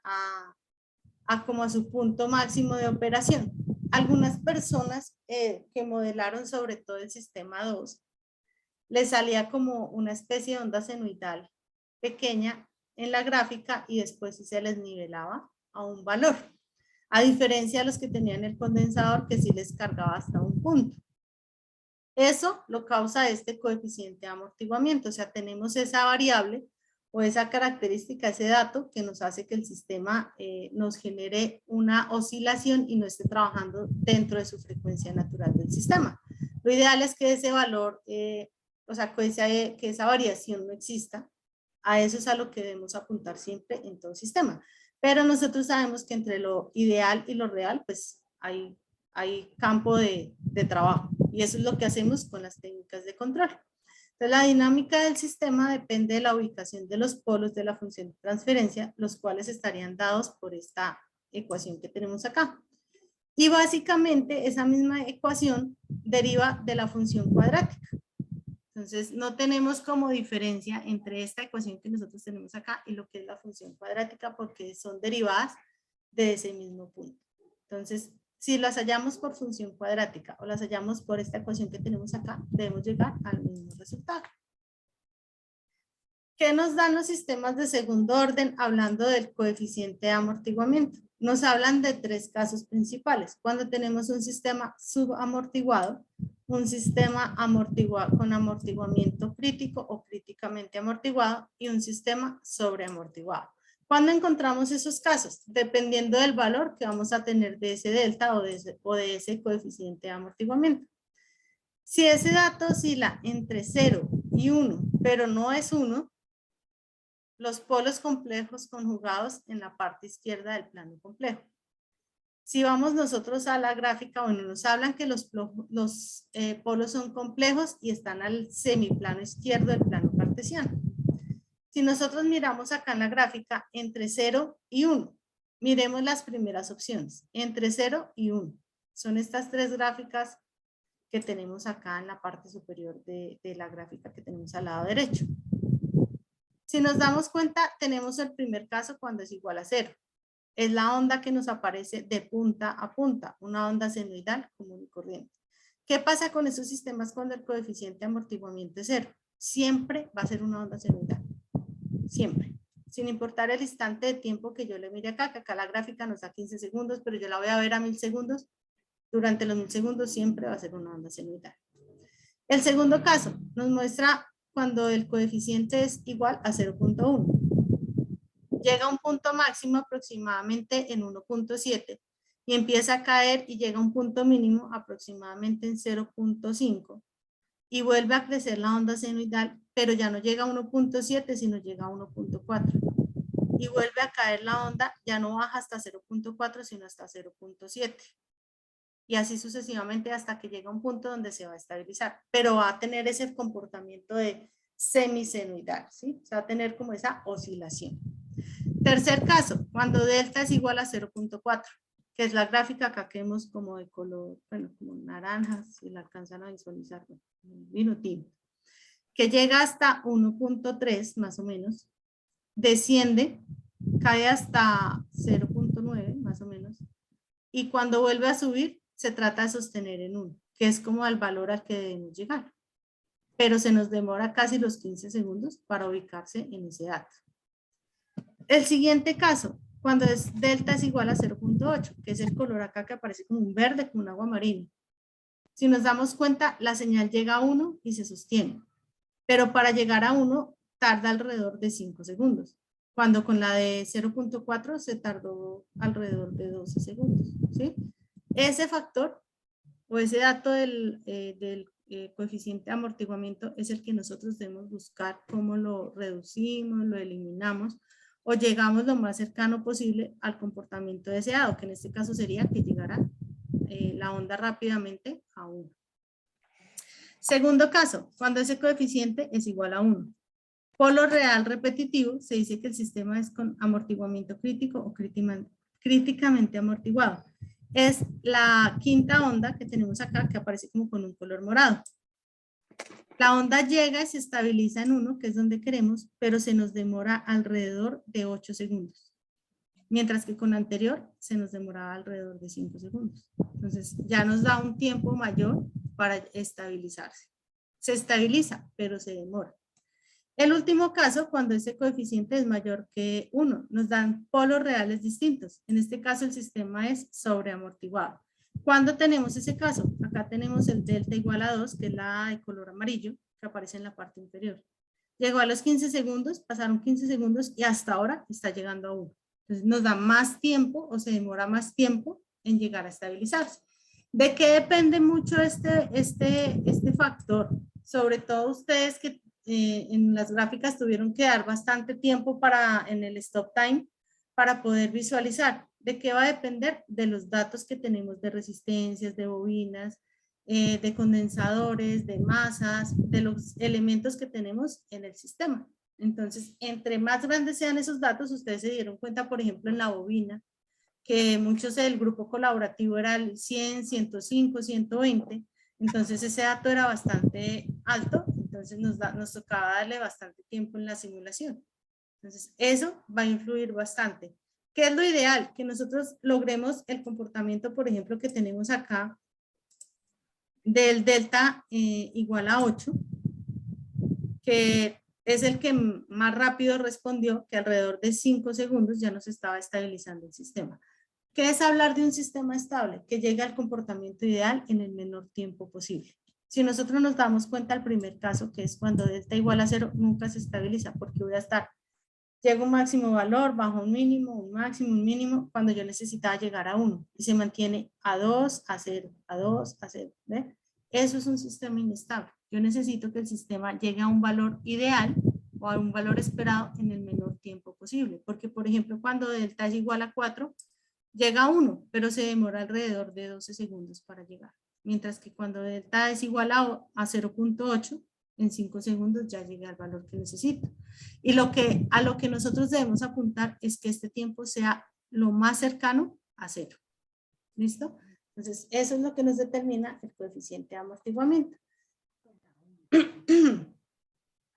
como a su punto máximo de operación. Algunas personas que modelaron sobre todo el sistema 2, les salía como una especie de onda senoidal pequeña en la gráfica y después sí se les nivelaba a un valor. A diferencia de los que tenían el condensador que sí les cargaba hasta un punto. Eso lo causa este coeficiente de amortiguamiento, o sea, tenemos esa variable o esa característica, ese dato que nos hace que el sistema nos genere una oscilación y no esté trabajando dentro de su frecuencia natural del sistema. Lo ideal es que ese valor, o sea, que esa variación no exista. A eso es a lo que debemos apuntar siempre en todo sistema. Pero nosotros sabemos que entre lo ideal y lo real, pues hay campo de trabajo. Y eso es lo que hacemos con las técnicas de control. Entonces, la dinámica del sistema depende de la ubicación de los polos de la función de transferencia, los cuales estarían dados por esta ecuación que tenemos acá. Y básicamente esa misma ecuación deriva de la función cuadrática. Entonces, no tenemos como diferencia entre esta ecuación que nosotros tenemos acá y lo que es la función cuadrática porque son derivadas de ese mismo punto. Entonces, si las hallamos por función cuadrática o las hallamos por esta ecuación que tenemos acá, debemos llegar al mismo resultado. ¿Qué nos dan los sistemas de segundo orden hablando del coeficiente de amortiguamiento? Nos hablan de 3 casos principales. Cuando tenemos un sistema subamortiguado, un sistema con amortiguamiento crítico o críticamente amortiguado y un sistema sobreamortiguado. ¿Cuándo encontramos esos casos? Dependiendo del valor que vamos a tener de ese delta o de ese coeficiente de amortiguamiento. Si ese dato oscila entre 0 y 1, pero no es 1, los polos complejos conjugados en la parte izquierda del plano complejo. Si vamos nosotros a la gráfica, bueno, nos hablan que los polos son complejos y están al semiplano izquierdo del plano cartesiano. Si nosotros miramos acá en la gráfica entre 0 y 1, miremos las primeras opciones, entre 0 y 1. Son estas 3 gráficas que tenemos acá en la parte superior de la gráfica que tenemos al lado derecho. Si nos damos cuenta, tenemos el primer caso cuando es igual a 0. Es la onda que nos aparece de punta a punta, una onda senoidal común y corriente. ¿Qué pasa con esos sistemas cuando el coeficiente de amortiguamiento es 0? Siempre va a ser una onda senoidal. Siempre. Sin importar el instante de tiempo que yo le mire acá, que acá la gráfica nos da 15 segundos, pero yo la voy a ver a 1000 segundos. Durante los 1000 segundos siempre va a ser una onda senoidal. El segundo caso nos muestra cuando el coeficiente es igual a 0.1. Llega a un punto máximo aproximadamente en 1.7 y empieza a caer y llega a un punto mínimo aproximadamente en 0.5 y vuelve a crecer la onda senoidal, pero ya no llega a 1.7 sino llega a 1.4 y vuelve a caer la onda, ya no baja hasta 0.4 sino hasta 0.7 y así sucesivamente hasta que llega a un punto donde se va a estabilizar, pero va a tener ese comportamiento de semisenoidal, ¿sí? O sea, va a tener como esa oscilación. Tercer caso, cuando delta es igual a 0.4. que es la gráfica acá que vemos como de color, bueno, como naranja, si la alcanzan a visualizar, vino tinto, que llega hasta 1.3 más o menos, desciende, cae hasta 0.9 más o menos, y cuando vuelve a subir, se trata de sostener en 1, que es como el valor al que debemos llegar. Pero se nos demora casi los 15 segundos para ubicarse en ese dato. El siguiente caso, cuando delta es igual a 0.8, que es el color acá que aparece como un verde, como un agua marina. Si nos damos cuenta, la señal llega a 1 y se sostiene. Pero para llegar a 1 tarda alrededor de 5 segundos. Cuando con la de 0.4 se tardó alrededor de 12 segundos. ¿Sí? Ese factor o ese dato del coeficiente de amortiguamiento es el que nosotros debemos buscar cómo lo reducimos, lo eliminamos o llegamos lo más cercano posible al comportamiento deseado, que en este caso sería que llegara la onda rápidamente a 1. Segundo caso, cuando ese coeficiente es igual a 1. Polo real repetitivo, se dice que el sistema es con amortiguamiento crítico o críticamente amortiguado. Es la quinta onda que tenemos acá, que aparece como con un color morado. La onda llega y se estabiliza en 1, que es donde queremos, pero se nos demora alrededor de 8 segundos. Mientras que con la anterior se nos demoraba alrededor de 5 segundos. Entonces ya nos da un tiempo mayor para estabilizarse. Se estabiliza, pero se demora. El último caso, cuando ese coeficiente es mayor que 1, nos dan polos reales distintos. En este caso el sistema es sobreamortiguado. ¿Cuándo tenemos ese caso? Acá tenemos el delta igual a 2, que es la de color amarillo, que aparece en la parte inferior. Llegó a los 15 segundos, pasaron 15 segundos y hasta ahora está llegando a 1. Entonces nos da más tiempo o se demora más tiempo en llegar a estabilizarse. ¿De qué depende mucho este factor? Sobre todo ustedes que en las gráficas tuvieron que dar bastante tiempo en el stop time para poder visualizar. ¿De qué va a depender? De los datos que tenemos de resistencias, de bobinas, de condensadores, de masas, de los elementos que tenemos en el sistema. Entonces, entre más grandes sean esos datos, ustedes se dieron cuenta, por ejemplo, en la bobina, que muchos del grupo colaborativo era el 100, 105, 120, entonces ese dato era bastante alto, entonces nos tocaba darle bastante tiempo en la simulación. Entonces eso va a influir bastante. ¿Qué es lo ideal? Que nosotros logremos el comportamiento, por ejemplo, que tenemos acá, del delta igual a 8, que es el que más rápido respondió, que alrededor de 5 segundos ya nos estaba estabilizando el sistema. ¿Qué es hablar de un sistema estable? Que llegue al comportamiento ideal en el menor tiempo posible. Si nosotros nos damos cuenta al primer caso, que es cuando delta igual a 0, nunca se estabiliza, porque voy a estar, llega un máximo valor, bajo un mínimo, un máximo, un mínimo, cuando yo necesitaba llegar a 1, y se mantiene a 2, a 0, a 2, a 0, ¿ve? Eso es un sistema inestable. Yo necesito que el sistema llegue a un valor ideal o a un valor esperado en el menor tiempo posible, porque por ejemplo cuando delta es igual a 4, llega a 1, pero se demora alrededor de 12 segundos para llegar. Mientras que cuando delta es igual a 0.8, en 5 segundos ya llega al valor que necesito. Y a lo que nosotros debemos apuntar es que este tiempo sea lo más cercano a 0. ¿Listo? Entonces, eso es lo que nos determina el coeficiente de amortiguamiento.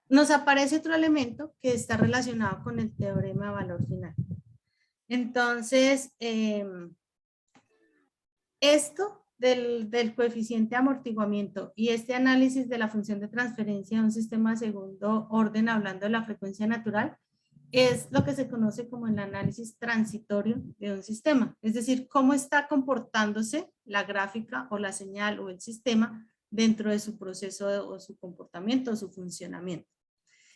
Nos aparece otro elemento que está relacionado con el teorema de valor final. Entonces, esto del coeficiente de amortiguamiento y este análisis de la función de transferencia de un sistema de segundo orden, hablando de la frecuencia natural, es lo que se conoce como el análisis transitorio de un sistema. Es decir, cómo está comportándose la gráfica o la señal o el sistema dentro de su proceso o su comportamiento o su funcionamiento.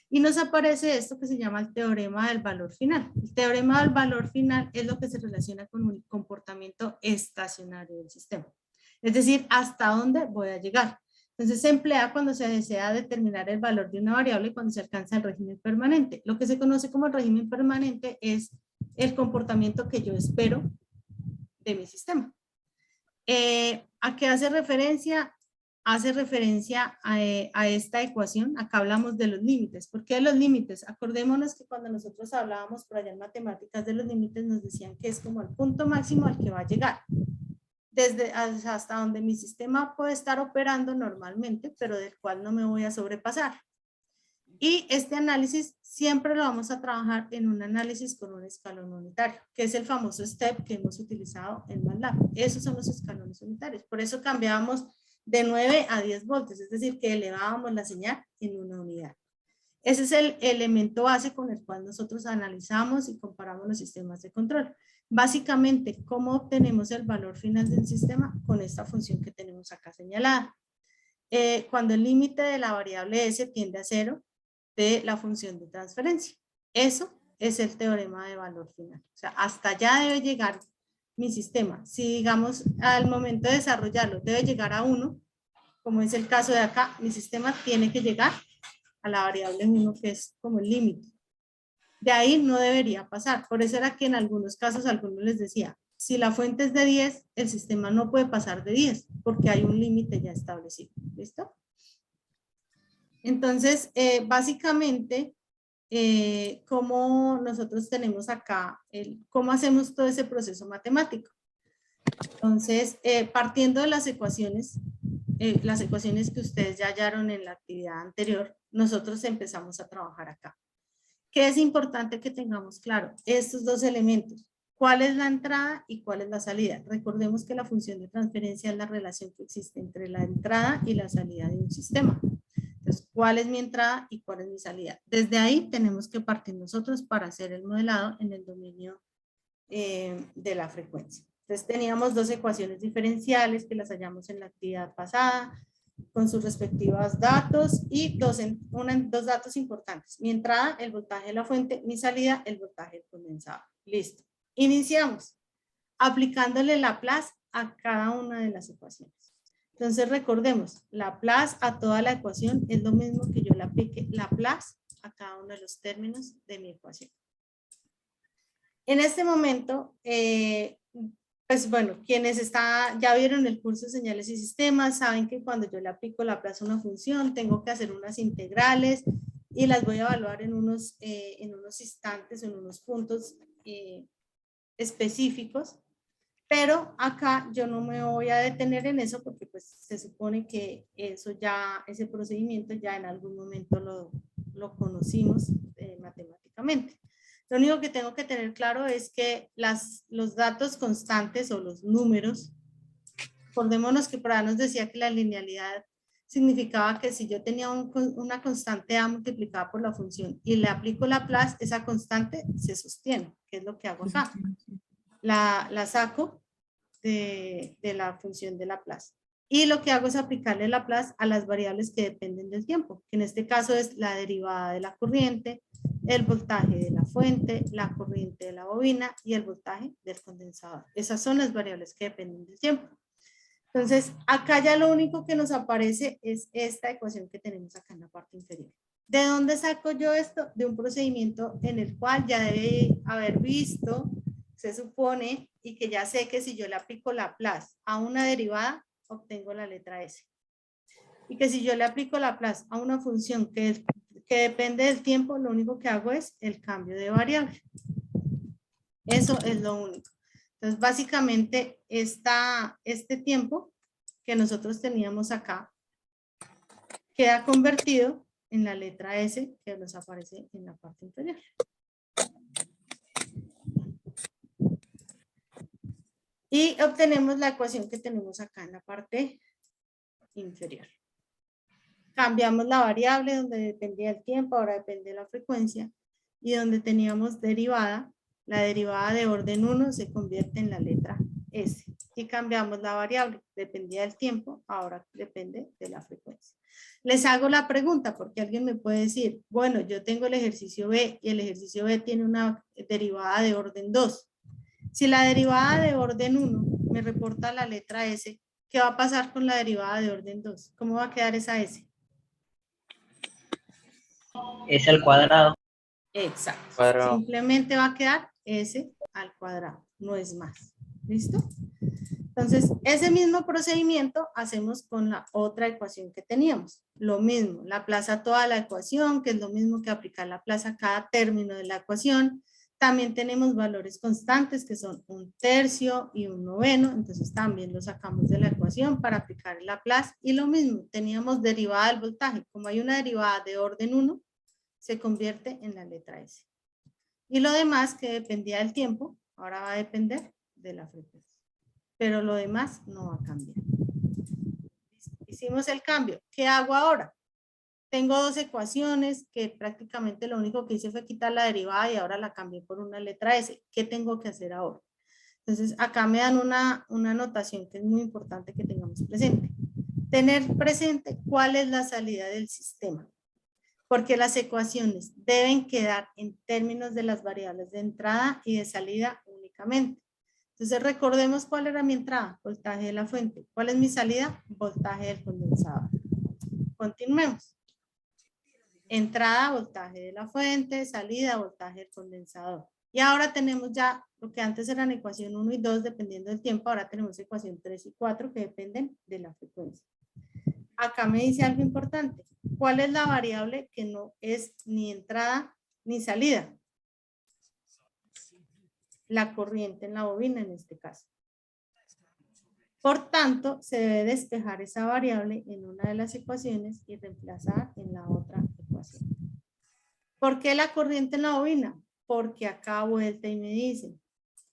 Y nos aparece esto que se llama el teorema del valor final. El teorema del valor final es lo que se relaciona con un comportamiento estacionario del sistema. Es decir, hasta dónde voy a llegar. Entonces se emplea cuando se desea determinar el valor de una variable cuando se alcanza el régimen permanente. Lo que se conoce como el régimen permanente es el comportamiento que yo espero de mi sistema. ¿A qué hace referencia? hace referencia a esta ecuación. Acá hablamos de los límites. ¿Por qué de los límites? Acordémonos que cuando nosotros hablábamos por allá en matemáticas de los límites, nos decían que es como el punto máximo al que va a llegar. Desde hasta donde mi sistema puede estar operando normalmente, pero del cual no me voy a sobrepasar. Y este análisis siempre lo vamos a trabajar en un análisis con un escalón unitario, que es el famoso STEP que hemos utilizado en MATLAB. Esos son los escalones unitarios. Por eso cambiábamos de 9 a 10 voltios, es decir, que elevábamos la señal en una unidad. Ese es el elemento base con el cual nosotros analizamos y comparamos los sistemas de control. Básicamente, ¿cómo obtenemos el valor final del sistema? Con esta función que tenemos acá señalada. Cuando el límite de la variable S tiende a 0, de la función de transferencia. Eso es el teorema de valor final. O sea, hasta allá debe llegar mi sistema. Si digamos al momento de desarrollarlo debe llegar a 1, como es el caso de acá, mi sistema tiene que llegar a la variable 1, que es como el límite. De ahí no debería pasar. Por eso era que en algunos casos algunos les decía, si la fuente es de 10, el sistema no puede pasar de 10, porque hay un límite ya establecido. ¿Listo? Entonces, básicamente, como nosotros tenemos acá, cómo hacemos todo ese proceso matemático. Entonces, partiendo de las ecuaciones que ustedes ya hallaron en la actividad anterior, nosotros empezamos a trabajar acá. ¿Qué es importante que tengamos claro? Estos dos elementos. ¿Cuál es la entrada y cuál es la salida? Recordemos que la función de transferencia es la relación que existe entre la entrada y la salida de un sistema. Entonces, ¿cuál es mi entrada y cuál es mi salida? Desde ahí tenemos que partir nosotros para hacer el modelado en el dominio de la frecuencia. Entonces, teníamos dos ecuaciones diferenciales que las hallamos en la actividad pasada, con sus respectivos datos y dos datos importantes. Mi entrada, el voltaje de la fuente, mi salida, el voltaje del condensador. Listo. Iniciamos aplicándole Laplace a cada una de las ecuaciones. Entonces recordemos, Laplace a toda la ecuación es lo mismo que yo le aplique Laplace a cada uno de los términos de mi ecuación. En este momento, pues bueno, quienes ya vieron el curso de señales y sistemas, saben que cuando yo le aplico Laplace a una función, tengo que hacer unas integrales y las voy a evaluar en unos instantes, en unos puntos específicos. Pero acá yo no me voy a detener en eso porque pues se supone que ese procedimiento ya en algún momento lo conocimos matemáticamente. Lo único que tengo que tener claro es que los datos constantes o los números, acordémonos que para nos decía que la linealidad significaba que si yo tenía una constante A multiplicada por la función y le aplico Laplace, esa constante se sostiene, que es lo que hago acá. La saco de la función de Laplace. Y lo que hago es aplicarle Laplace a las variables que dependen del tiempo, que en este caso es la derivada de la corriente, el voltaje de la fuente, la corriente de la bobina y el voltaje del condensador. Esas son las variables que dependen del tiempo. Entonces, acá ya lo único que nos aparece es esta ecuación que tenemos acá en la parte inferior. ¿De dónde saco yo esto? De un procedimiento en el cual ya debe haber visto, se supone, y que ya sé que si yo le aplico Laplace a una derivada, obtengo la letra S. Y que si yo le aplico Laplace a una función que depende del tiempo, lo único que hago es el cambio de variable. Eso es lo único. Entonces, básicamente, este tiempo que nosotros teníamos acá queda convertido en la letra S que nos aparece en la parte inferior. Y obtenemos la ecuación que tenemos acá en la parte inferior. Cambiamos la variable donde dependía el tiempo, ahora depende de la frecuencia. Y donde teníamos derivada, la derivada de orden 1 se convierte en la letra S. Y cambiamos la variable, dependía del tiempo, ahora depende de la frecuencia. Les hago la pregunta porque alguien me puede decir, bueno, yo tengo el ejercicio B y el ejercicio B tiene una derivada de orden 2. Si la derivada de orden 1 me reporta la letra S, ¿qué va a pasar con la derivada de orden 2? ¿Cómo va a quedar esa S? S al cuadrado. Exacto. Cuadrado. Simplemente va a quedar S al cuadrado, no es más. ¿Listo? Entonces, ese mismo procedimiento hacemos con la otra ecuación que teníamos. Lo mismo, la plaza toda la ecuación, que es lo mismo que aplicar la plaza a cada término de la ecuación. También tenemos valores constantes que son 1/3 y 1/9, entonces también lo sacamos de la ecuación para aplicar el Laplace. Y lo mismo, teníamos derivada del voltaje. Como hay una derivada de orden 1, se convierte en la letra S. Y lo demás que dependía del tiempo, ahora va a depender de la frecuencia. Pero lo demás no va a cambiar. Hicimos el cambio. ¿Qué hago ahora? Tengo dos ecuaciones que prácticamente lo único que hice fue quitar la derivada y ahora la cambié por una letra S. ¿Qué tengo que hacer ahora? Entonces acá me dan una notación que es muy importante que tengamos presente. Tener presente cuál es la salida del sistema. Porque las ecuaciones deben quedar en términos de las variables de entrada y de salida únicamente. Entonces recordemos cuál era mi entrada, voltaje de la fuente. ¿Cuál es mi salida? Voltaje del condensador. Continuemos. Entrada, voltaje de la fuente, salida, voltaje del condensador. Y ahora tenemos ya lo que antes eran ecuación 1 y 2 dependiendo del tiempo, ahora tenemos ecuación 3 y 4 que dependen de la frecuencia. Acá me dice algo importante. ¿Cuál es la variable que no es ni entrada ni salida? La corriente en la bobina en este caso. Por tanto, se debe despejar esa variable en una de las ecuaciones y reemplazar en la otra ecuación. ¿Por qué la corriente en la bobina? Porque acá vuelta y me dice,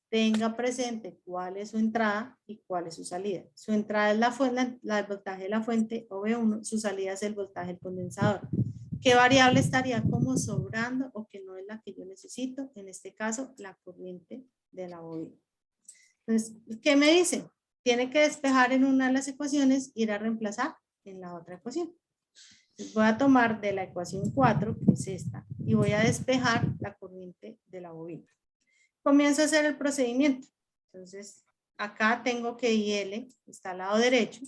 tenga presente cuál es su entrada y cuál es su salida. Su entrada es la fuente, el voltaje de la fuente, OV1, su salida es el voltaje del condensador. ¿Qué variable estaría como sobrando o que no es la que yo necesito? En este caso, la corriente de la bobina. Entonces, ¿qué me dice? Tiene que despejar en una de las ecuaciones y ir a reemplazar en la otra ecuación. Entonces, voy a tomar de la ecuación 4, que es esta, y voy a despejar la corriente de la bobina. Comienzo a hacer el procedimiento. Entonces, acá tengo que IL está al lado derecho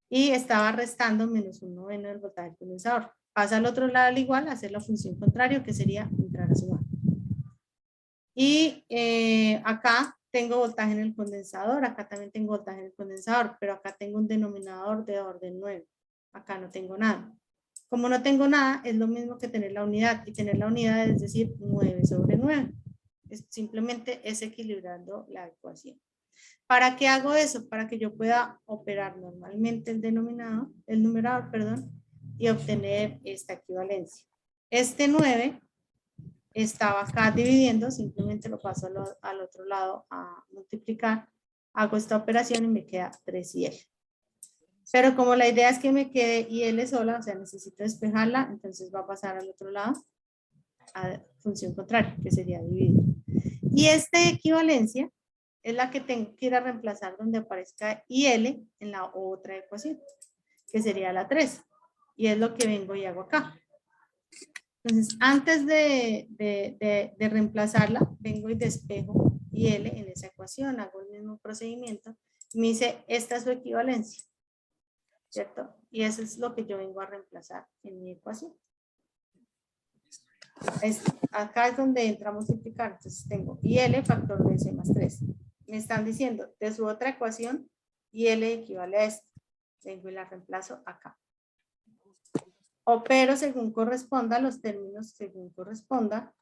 y estaba restando menos 1/9 del voltaje del condensador. Pasa al otro lado al igual, hacer la función contraria, que sería entrar a sumar. Y acá tengo voltaje en el condensador, acá también tengo voltaje en el condensador, pero acá tengo un denominador de orden 9. Acá no tengo nada. Como no tengo nada, es lo mismo que tener la unidad, y tener la unidad es decir 9/9. Simplemente es equilibrando la ecuación. ¿Para qué hago eso? Para que yo pueda operar normalmente el numerador, perdón, y obtener esta equivalencia. Este 9 estaba acá dividiendo, simplemente lo paso al otro lado a multiplicar, hago esta operación y me queda 3IL. Pero como la idea es que me quede IL sola, o sea, necesito despejarla, entonces va a pasar al otro lado a función contraria, que sería dividir. Y esta equivalencia es la que tengo que ir a reemplazar donde aparezca IL en la otra ecuación, que sería la 3. Y es lo que vengo y hago acá. Entonces, antes de reemplazarla, vengo y despejo IL en esa ecuación, hago el mismo procedimiento. Me dice, esta es su equivalencia, ¿cierto? Y eso es lo que yo vengo a reemplazar en mi ecuación. Acá es donde entra a multiplicar. Entonces tengo IL factor de S más 3. Me están diciendo de su otra ecuación, IL equivale a esto. Vengo y la reemplazo acá. Opero según corresponda, los términos según corresponda.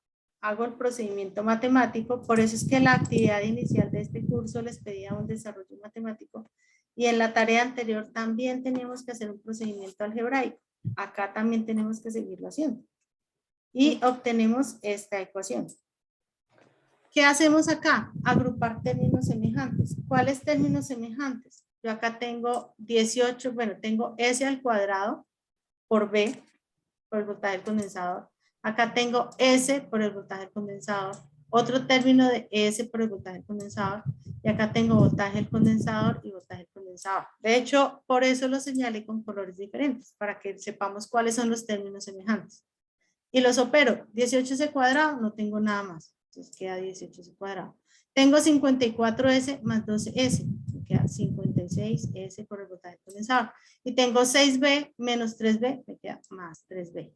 Hago el procedimiento matemático. Por eso es que en la actividad inicial de este curso les pedía un desarrollo matemático. Y en la tarea anterior también teníamos que hacer un procedimiento algebraico. Acá también tenemos que seguirlo haciendo. Y obtenemos esta ecuación. ¿Qué hacemos acá? Agrupar términos semejantes. ¿Cuáles términos semejantes? Yo acá tengo 18, bueno, tengo S al cuadrado por B, por el voltaje del condensador. Acá tengo S por el voltaje del condensador. Otro término de S por el voltaje del condensador. Y acá tengo voltaje del condensador y voltaje del condensador. De hecho, por eso lo señalé con colores diferentes, para que sepamos cuáles son los términos semejantes. Y los opero. 18S cuadrado, no tengo nada más. Entonces queda 18S cuadrado. Tengo 54S más 12S. Me queda 56S por el voltaje condensador. Y tengo 6B menos 3B, me queda más 3B.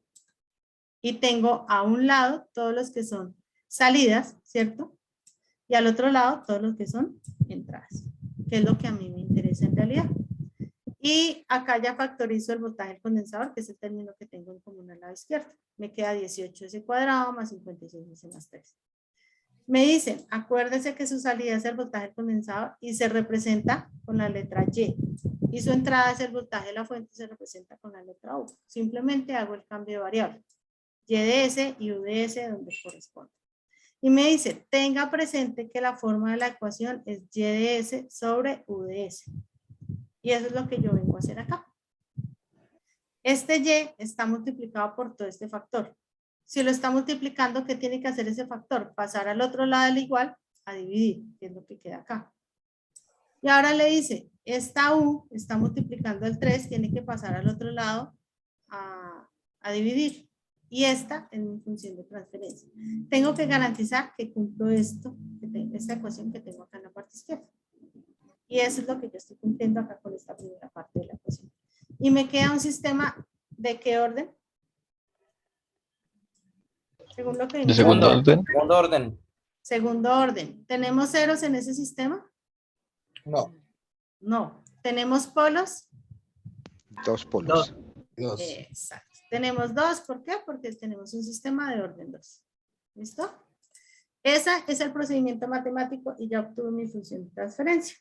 Y tengo a un lado todos los que son salidas, ¿cierto? Y al otro lado todos los que son entradas. que es lo que a mí me interesa en realidad. Y acá ya factorizo el voltaje del condensador, que es el término que tengo en común al lado izquierdo. Me queda 18S² más 56S más 3. Me dicen, acuérdense que su salida es el voltaje del condensador y se representa con la letra Y. Y su entrada es el voltaje de la fuente, se representa con la letra U. Simplemente hago el cambio de variable. Y de S y U de S donde corresponde. Y me dice, tenga presente que la forma de la ecuación es Y de S sobre U de S. Y eso es lo que yo vengo a hacer acá. Este Y está multiplicado por todo este factor. Si lo está multiplicando, ¿qué tiene que hacer ese factor? Pasar al otro lado del igual a dividir, que es lo que queda acá. Y ahora le dice, esta U está multiplicando el 3, tiene que pasar al otro lado a dividir. Y esta es mi función de transferencia. Tengo que garantizar que cumplo esto, esta ecuación que tengo acá en la parte izquierda. Y eso es lo que yo estoy cumpliendo acá con esta primera parte de la ecuación. Y me queda un sistema ¿de qué orden? Según lo que ¿De segundo orden? Segundo orden. Segundo orden. ¿Tenemos ceros en ese sistema? No. No. ¿Tenemos polos? 2 polos. Dos. Exacto. Tenemos 2. ¿Por qué? Porque tenemos un sistema de orden 2. ¿Listo? Ese es el procedimiento matemático y ya obtuve mi función de transferencia.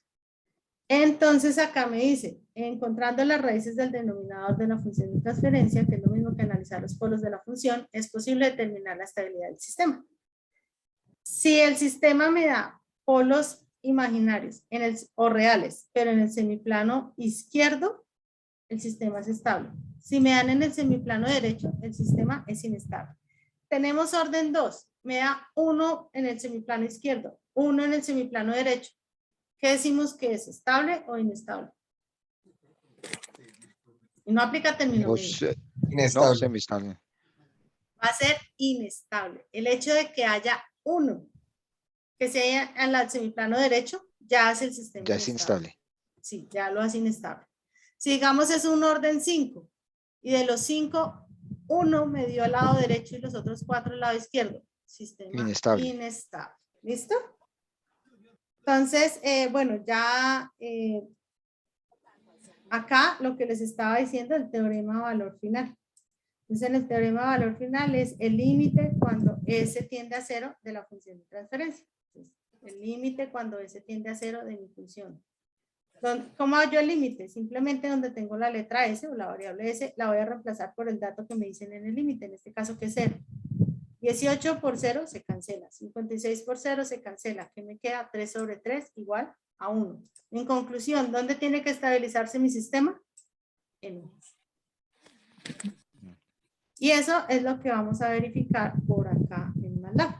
Entonces acá me dice, encontrando las raíces del denominador de la función de transferencia, que es lo mismo que analizar los polos de la función, es posible determinar la estabilidad del sistema. Si el sistema me da polos imaginarios o reales, pero en el semiplano izquierdo, el sistema es estable. Si me dan en el semiplano derecho, el sistema es inestable. Tenemos orden 2, me da 1 en el semiplano izquierdo, 1 en el semiplano derecho. ¿Qué decimos que es estable o inestable? Y no aplica término medio. No, semistable. Va a ser inestable. El hecho de que haya 1 que sea en el semiplano derecho, ya hace el sistema Ya es instable. Sí, ya lo hace inestable. Si digamos es un orden 5 y de los 5, 1 me dio al lado derecho y los otros 4 al lado izquierdo. Sistema inestable. ¿Listo? Entonces, bueno, ya acá lo que les estaba diciendo, el teorema de valor final. Entonces, en el teorema de valor final es el límite cuando S tiende a 0 de la función de transferencia. Entonces, el límite cuando S tiende a 0 de mi función. ¿Cómo hago yo el límite? Simplemente donde tengo la letra S o la variable S, la voy a reemplazar por el dato que me dicen en el límite, en este caso que es 0. 18 por 0 se cancela, 56 por 0 se cancela, que me queda 3 sobre 3 igual a 1. En conclusión, ¿dónde tiene que estabilizarse mi sistema? En 1. Y eso es lo que vamos a verificar por acá en MATLAB.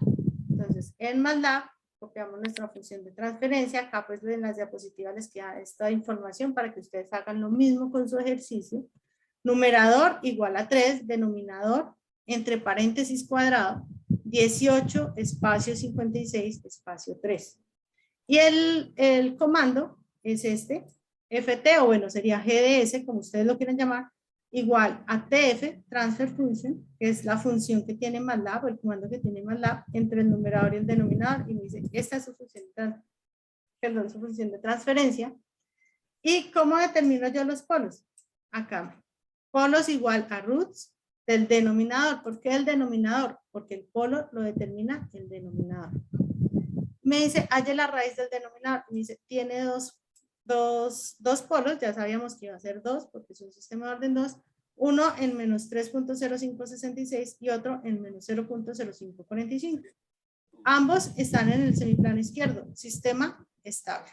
Entonces, en MATLAB copiamos nuestra función de transferencia. Acá pues en las diapositivas les queda esta información para que ustedes hagan lo mismo con su ejercicio. Numerador igual a 3, denominador entre paréntesis cuadrado, 18 espacio 56 espacio 3. Y el comando es este, ft, o bueno, sería gds, como ustedes lo quieran llamar, igual a tf, transfer function, que es la función que tiene MATLAB, o el comando que tiene MATLAB, entre el numerador y el denominador, y me dice, esta es su función de transferencia. ¿Y cómo determino yo los polos? Acá, polos igual a roots del denominador. ¿Por qué el denominador? Porque el polo lo determina el denominador. Me dice, halle la raíz del denominador. Me dice, tiene dos polos, ya sabíamos que iba a ser 2 porque es un sistema de orden 2, uno en menos 3.0566 y otro en menos 0.0545. Ambos están en el semiplano izquierdo, sistema estable.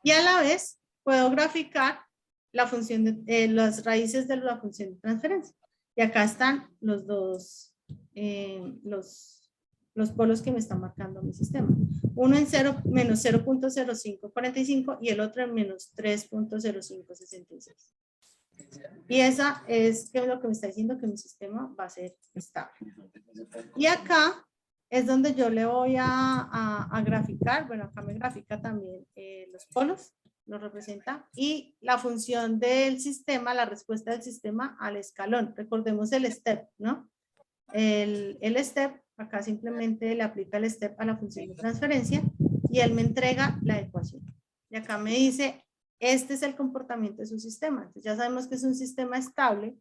Y a la vez puedo graficar la función de las raíces de la función de transferencia. Y acá están los dos, los polos que me están marcando mi sistema. Uno en menos 0.0545 y el otro en menos 3.0566. Y esa es lo que me está diciendo que mi sistema va a ser estable. Y acá es donde yo le voy a graficar, bueno, acá me grafica también los polos, lo representa, y la función del sistema, la respuesta del sistema al escalón. Recordemos el step, ¿no? El step, acá simplemente le aplica el step a la función de transferencia y él me entrega la ecuación. Y acá me dice, este es el comportamiento de su sistema. Entonces ya sabemos que es un sistema estable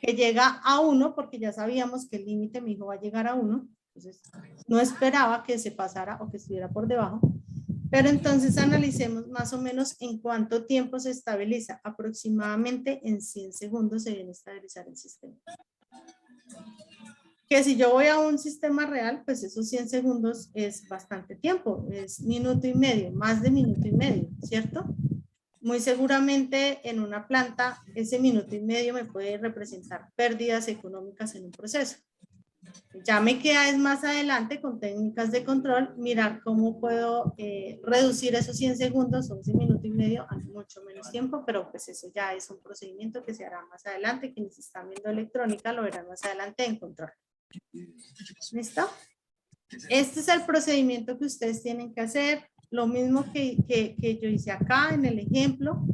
que llega a 1 porque ya sabíamos que el límite mi hijo va a llegar a 1. Entonces no esperaba que se pasara o que estuviera por debajo. Pero entonces analicemos más o menos en cuánto tiempo se estabiliza. Aproximadamente en 100 segundos se viene a estabilizar el sistema. Que si yo voy a un sistema real, pues esos 100 segundos es bastante tiempo, es minuto y medio, más de minuto y medio, ¿cierto? Muy seguramente en una planta ese minuto y medio me puede representar pérdidas económicas en un proceso. Ya me queda es más adelante con técnicas de control, mirar cómo puedo reducir esos 100 segundos o ese minuto y medio a mucho menos tiempo, pero pues eso ya es un procedimiento que se hará más adelante. Quienes están viendo electrónica lo verán más adelante en control. ¿Listo? Este es el procedimiento que ustedes tienen que hacer. Lo mismo que yo hice acá en el ejemplo.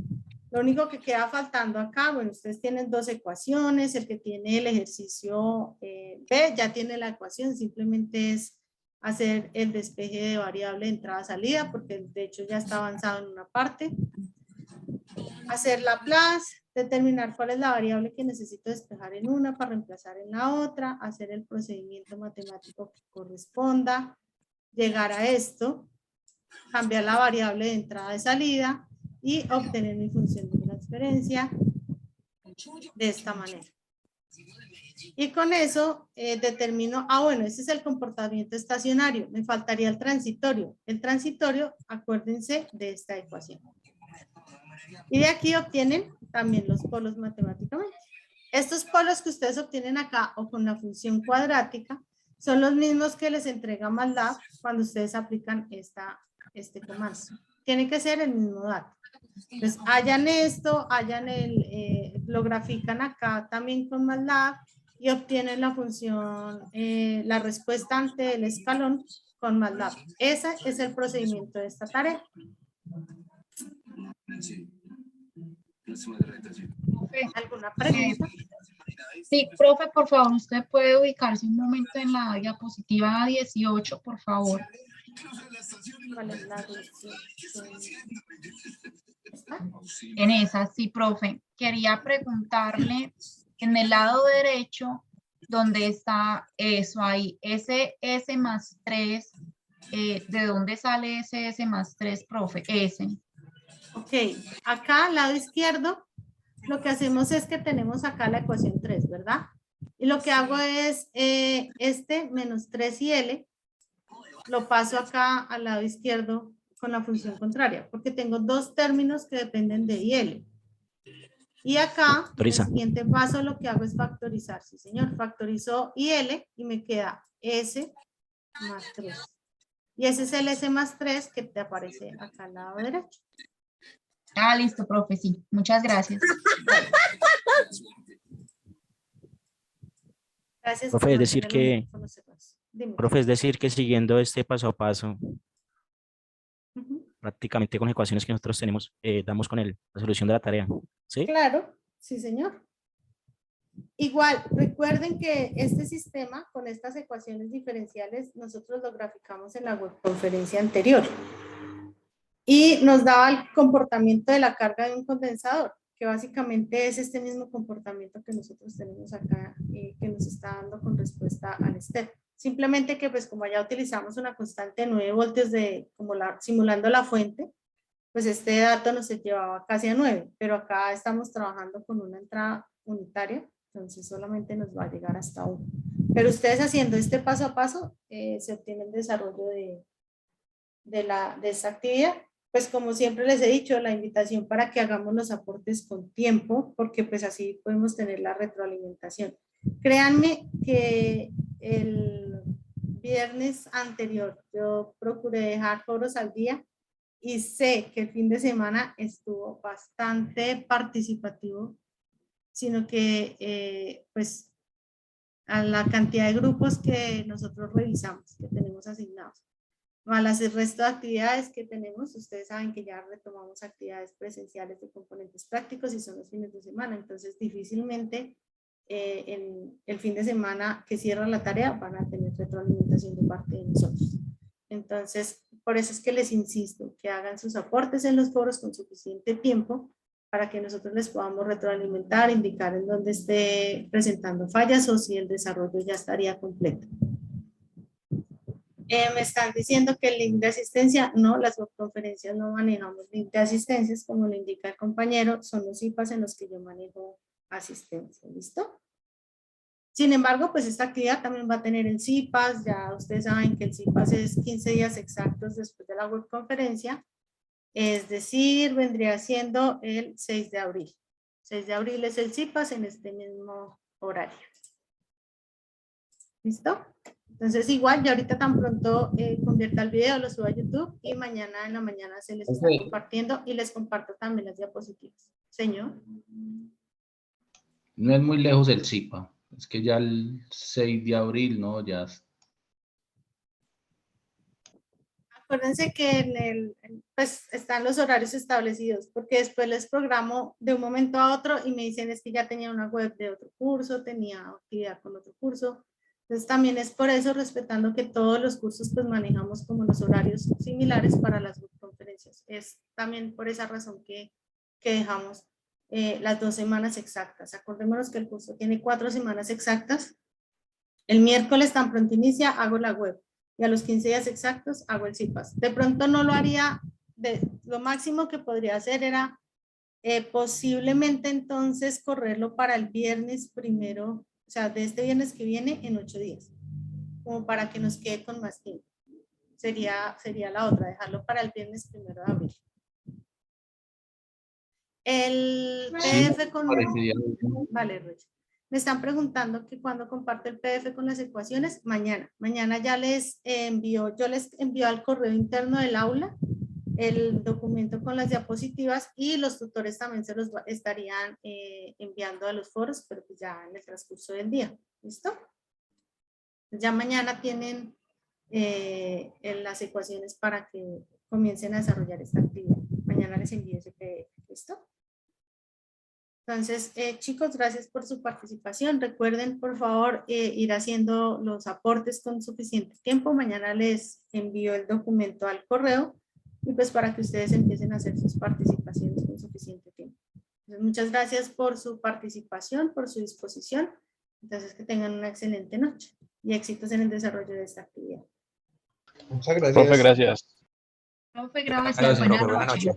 Lo único que queda faltando acá, bueno, ustedes tienen dos ecuaciones. El que tiene el ejercicio B ya tiene la ecuación. Simplemente es hacer el despeje de variable de entrada-salida, porque de hecho ya está avanzado en una parte. Hacer la Laplace, determinar cuál es la variable que necesito despejar en una para reemplazar en la otra, hacer el procedimiento matemático que corresponda, llegar a esto, cambiar la variable de entrada y salida y obtener mi función de transferencia de esta manera. Y con eso determino, bueno, ese es el comportamiento estacionario, me faltaría el transitorio. El transitorio, acuérdense de esta ecuación. Y de aquí obtienen también los polos matemáticamente. Estos polos que ustedes obtienen acá o con la función cuadrática son los mismos que les entrega MATLAB cuando ustedes aplican este comando. Tiene que ser el mismo dato. Entonces, hayan esto, lo grafican acá también con MATLAB y obtienen la función, la respuesta ante el escalón con MATLAB. Ese es el procedimiento de esta tarea. ¿Alguna pregunta? Sí, profe, por favor, usted puede ubicarse un momento en la diapositiva 18, por favor. ¿Cuál es la 18? En esa, sí, profe. Quería preguntarle, en el lado derecho, donde está eso ahí, ese S más 3, ¿de dónde sale ese S más 3, profe? S. Ok, acá al lado izquierdo, lo que hacemos es que tenemos acá la ecuación 3, ¿verdad? Y lo que hago es este menos 3 y L, lo paso acá al lado izquierdo con la función contraria, porque tengo dos términos que dependen de I L. Y acá, en el siguiente paso, lo que hago es factorizar. Sí, señor, factorizó IL y me queda S más 3. Y ese es el S más 3 que te aparece acá al lado derecho. Ah, listo, profe, sí. Muchas gracias. Gracias. Profe, es decir que, profe, es decir que siguiendo este paso a paso, prácticamente con ecuaciones que nosotros tenemos, damos con la solución de la tarea, ¿sí? Claro, sí, señor. Igual, recuerden que este sistema, con estas ecuaciones diferenciales, nosotros lo graficamos en la webconferencia anterior. Y nos daba el comportamiento de la carga de un condensador, que básicamente es este mismo comportamiento que nosotros tenemos acá, que nos está dando con respuesta al step. Simplemente que pues como ya utilizamos una constante de 9 voltios simulando la fuente, pues este dato nos llevaba casi a 9, pero acá estamos trabajando con una entrada unitaria, entonces solamente nos va a llegar hasta 1. Pero ustedes haciendo este paso a paso, se obtiene el desarrollo de esta actividad. Pues como siempre les he dicho, la invitación para que hagamos los aportes con tiempo, porque pues así podemos tener la retroalimentación. Créanme que el viernes anterior yo procuré dejar foros al día y sé que el fin de semana estuvo bastante participativo, sino que pues a la cantidad de grupos que nosotros revisamos, que tenemos asignados. Más el resto de actividades que tenemos, ustedes saben que ya retomamos actividades presenciales de componentes prácticos y son los fines de semana, entonces difícilmente en el fin de semana que cierra la tarea van a tener retroalimentación de parte de nosotros. Entonces, por eso es que les insisto que hagan sus aportes en los foros con suficiente tiempo para que nosotros les podamos retroalimentar, indicar en dónde esté presentando fallas o si el desarrollo ya estaría completo. Me están diciendo que el link de asistencia, no, las webconferencias no manejamos link de asistencias, como lo indica el compañero, son los IPAs en los que yo manejo asistencia, ¿listo? Sin embargo, pues esta actividad también va a tener el CIPAS, ya ustedes saben que el CIPAS es 15 días exactos después de la webconferencia, es decir, vendría siendo el 6 de abril. 6 de abril es el CIPAS en este mismo horario. ¿Listo? Entonces igual, ya ahorita tan pronto convierta el video, lo subo a YouTube y mañana en la mañana se les está compartiendo y les comparto también las diapositivas. Señor. No es muy lejos el CIPA, es que ya el 6 de abril, ¿no? Ya. Acuérdense que pues están los horarios establecidos, porque después les programo de un momento a otro y me dicen es que ya tenía una web de otro curso, tenía actividad con otro curso. Entonces también es por eso, respetando que todos los cursos pues manejamos como los horarios similares para las conferencias. Es también por esa razón que dejamos las 2 semanas exactas. Acordémonos que el curso tiene 4 semanas exactas. El miércoles tan pronto inicia, hago la web. Y a los 15 días exactos hago el CIPAS. De pronto no lo haría, lo máximo que podría hacer era posiblemente entonces correrlo para el viernes primero, o sea, de este viernes que viene en 8 días, como para que nos quede con más tiempo. Sería la otra, dejarlo para el viernes 1 de abril. El PDF con... Vale, Rocha. Me están preguntando que cuando comparto el PDF con las ecuaciones, mañana. Mañana ya les envío, yo les envío al correo interno del aula el documento con las diapositivas y los tutores también se los estarían enviando a los foros, pero pues ya en el transcurso del día. ¿Listo? Ya mañana tienen las ecuaciones para que comiencen a desarrollar esta actividad. Mañana les envío ese PDF. ¿Listo? Entonces, chicos, gracias por su participación. Recuerden, por favor, ir haciendo los aportes con suficiente tiempo. Mañana les envío el documento al correo y pues para que ustedes empiecen a hacer sus participaciones con suficiente tiempo. Entonces, muchas gracias por su participación, por su disposición. Entonces, que tengan una excelente noche y éxitos en el desarrollo de esta actividad. Muchas gracias. Profe, gracias. Profe, gracias. Buenas noches.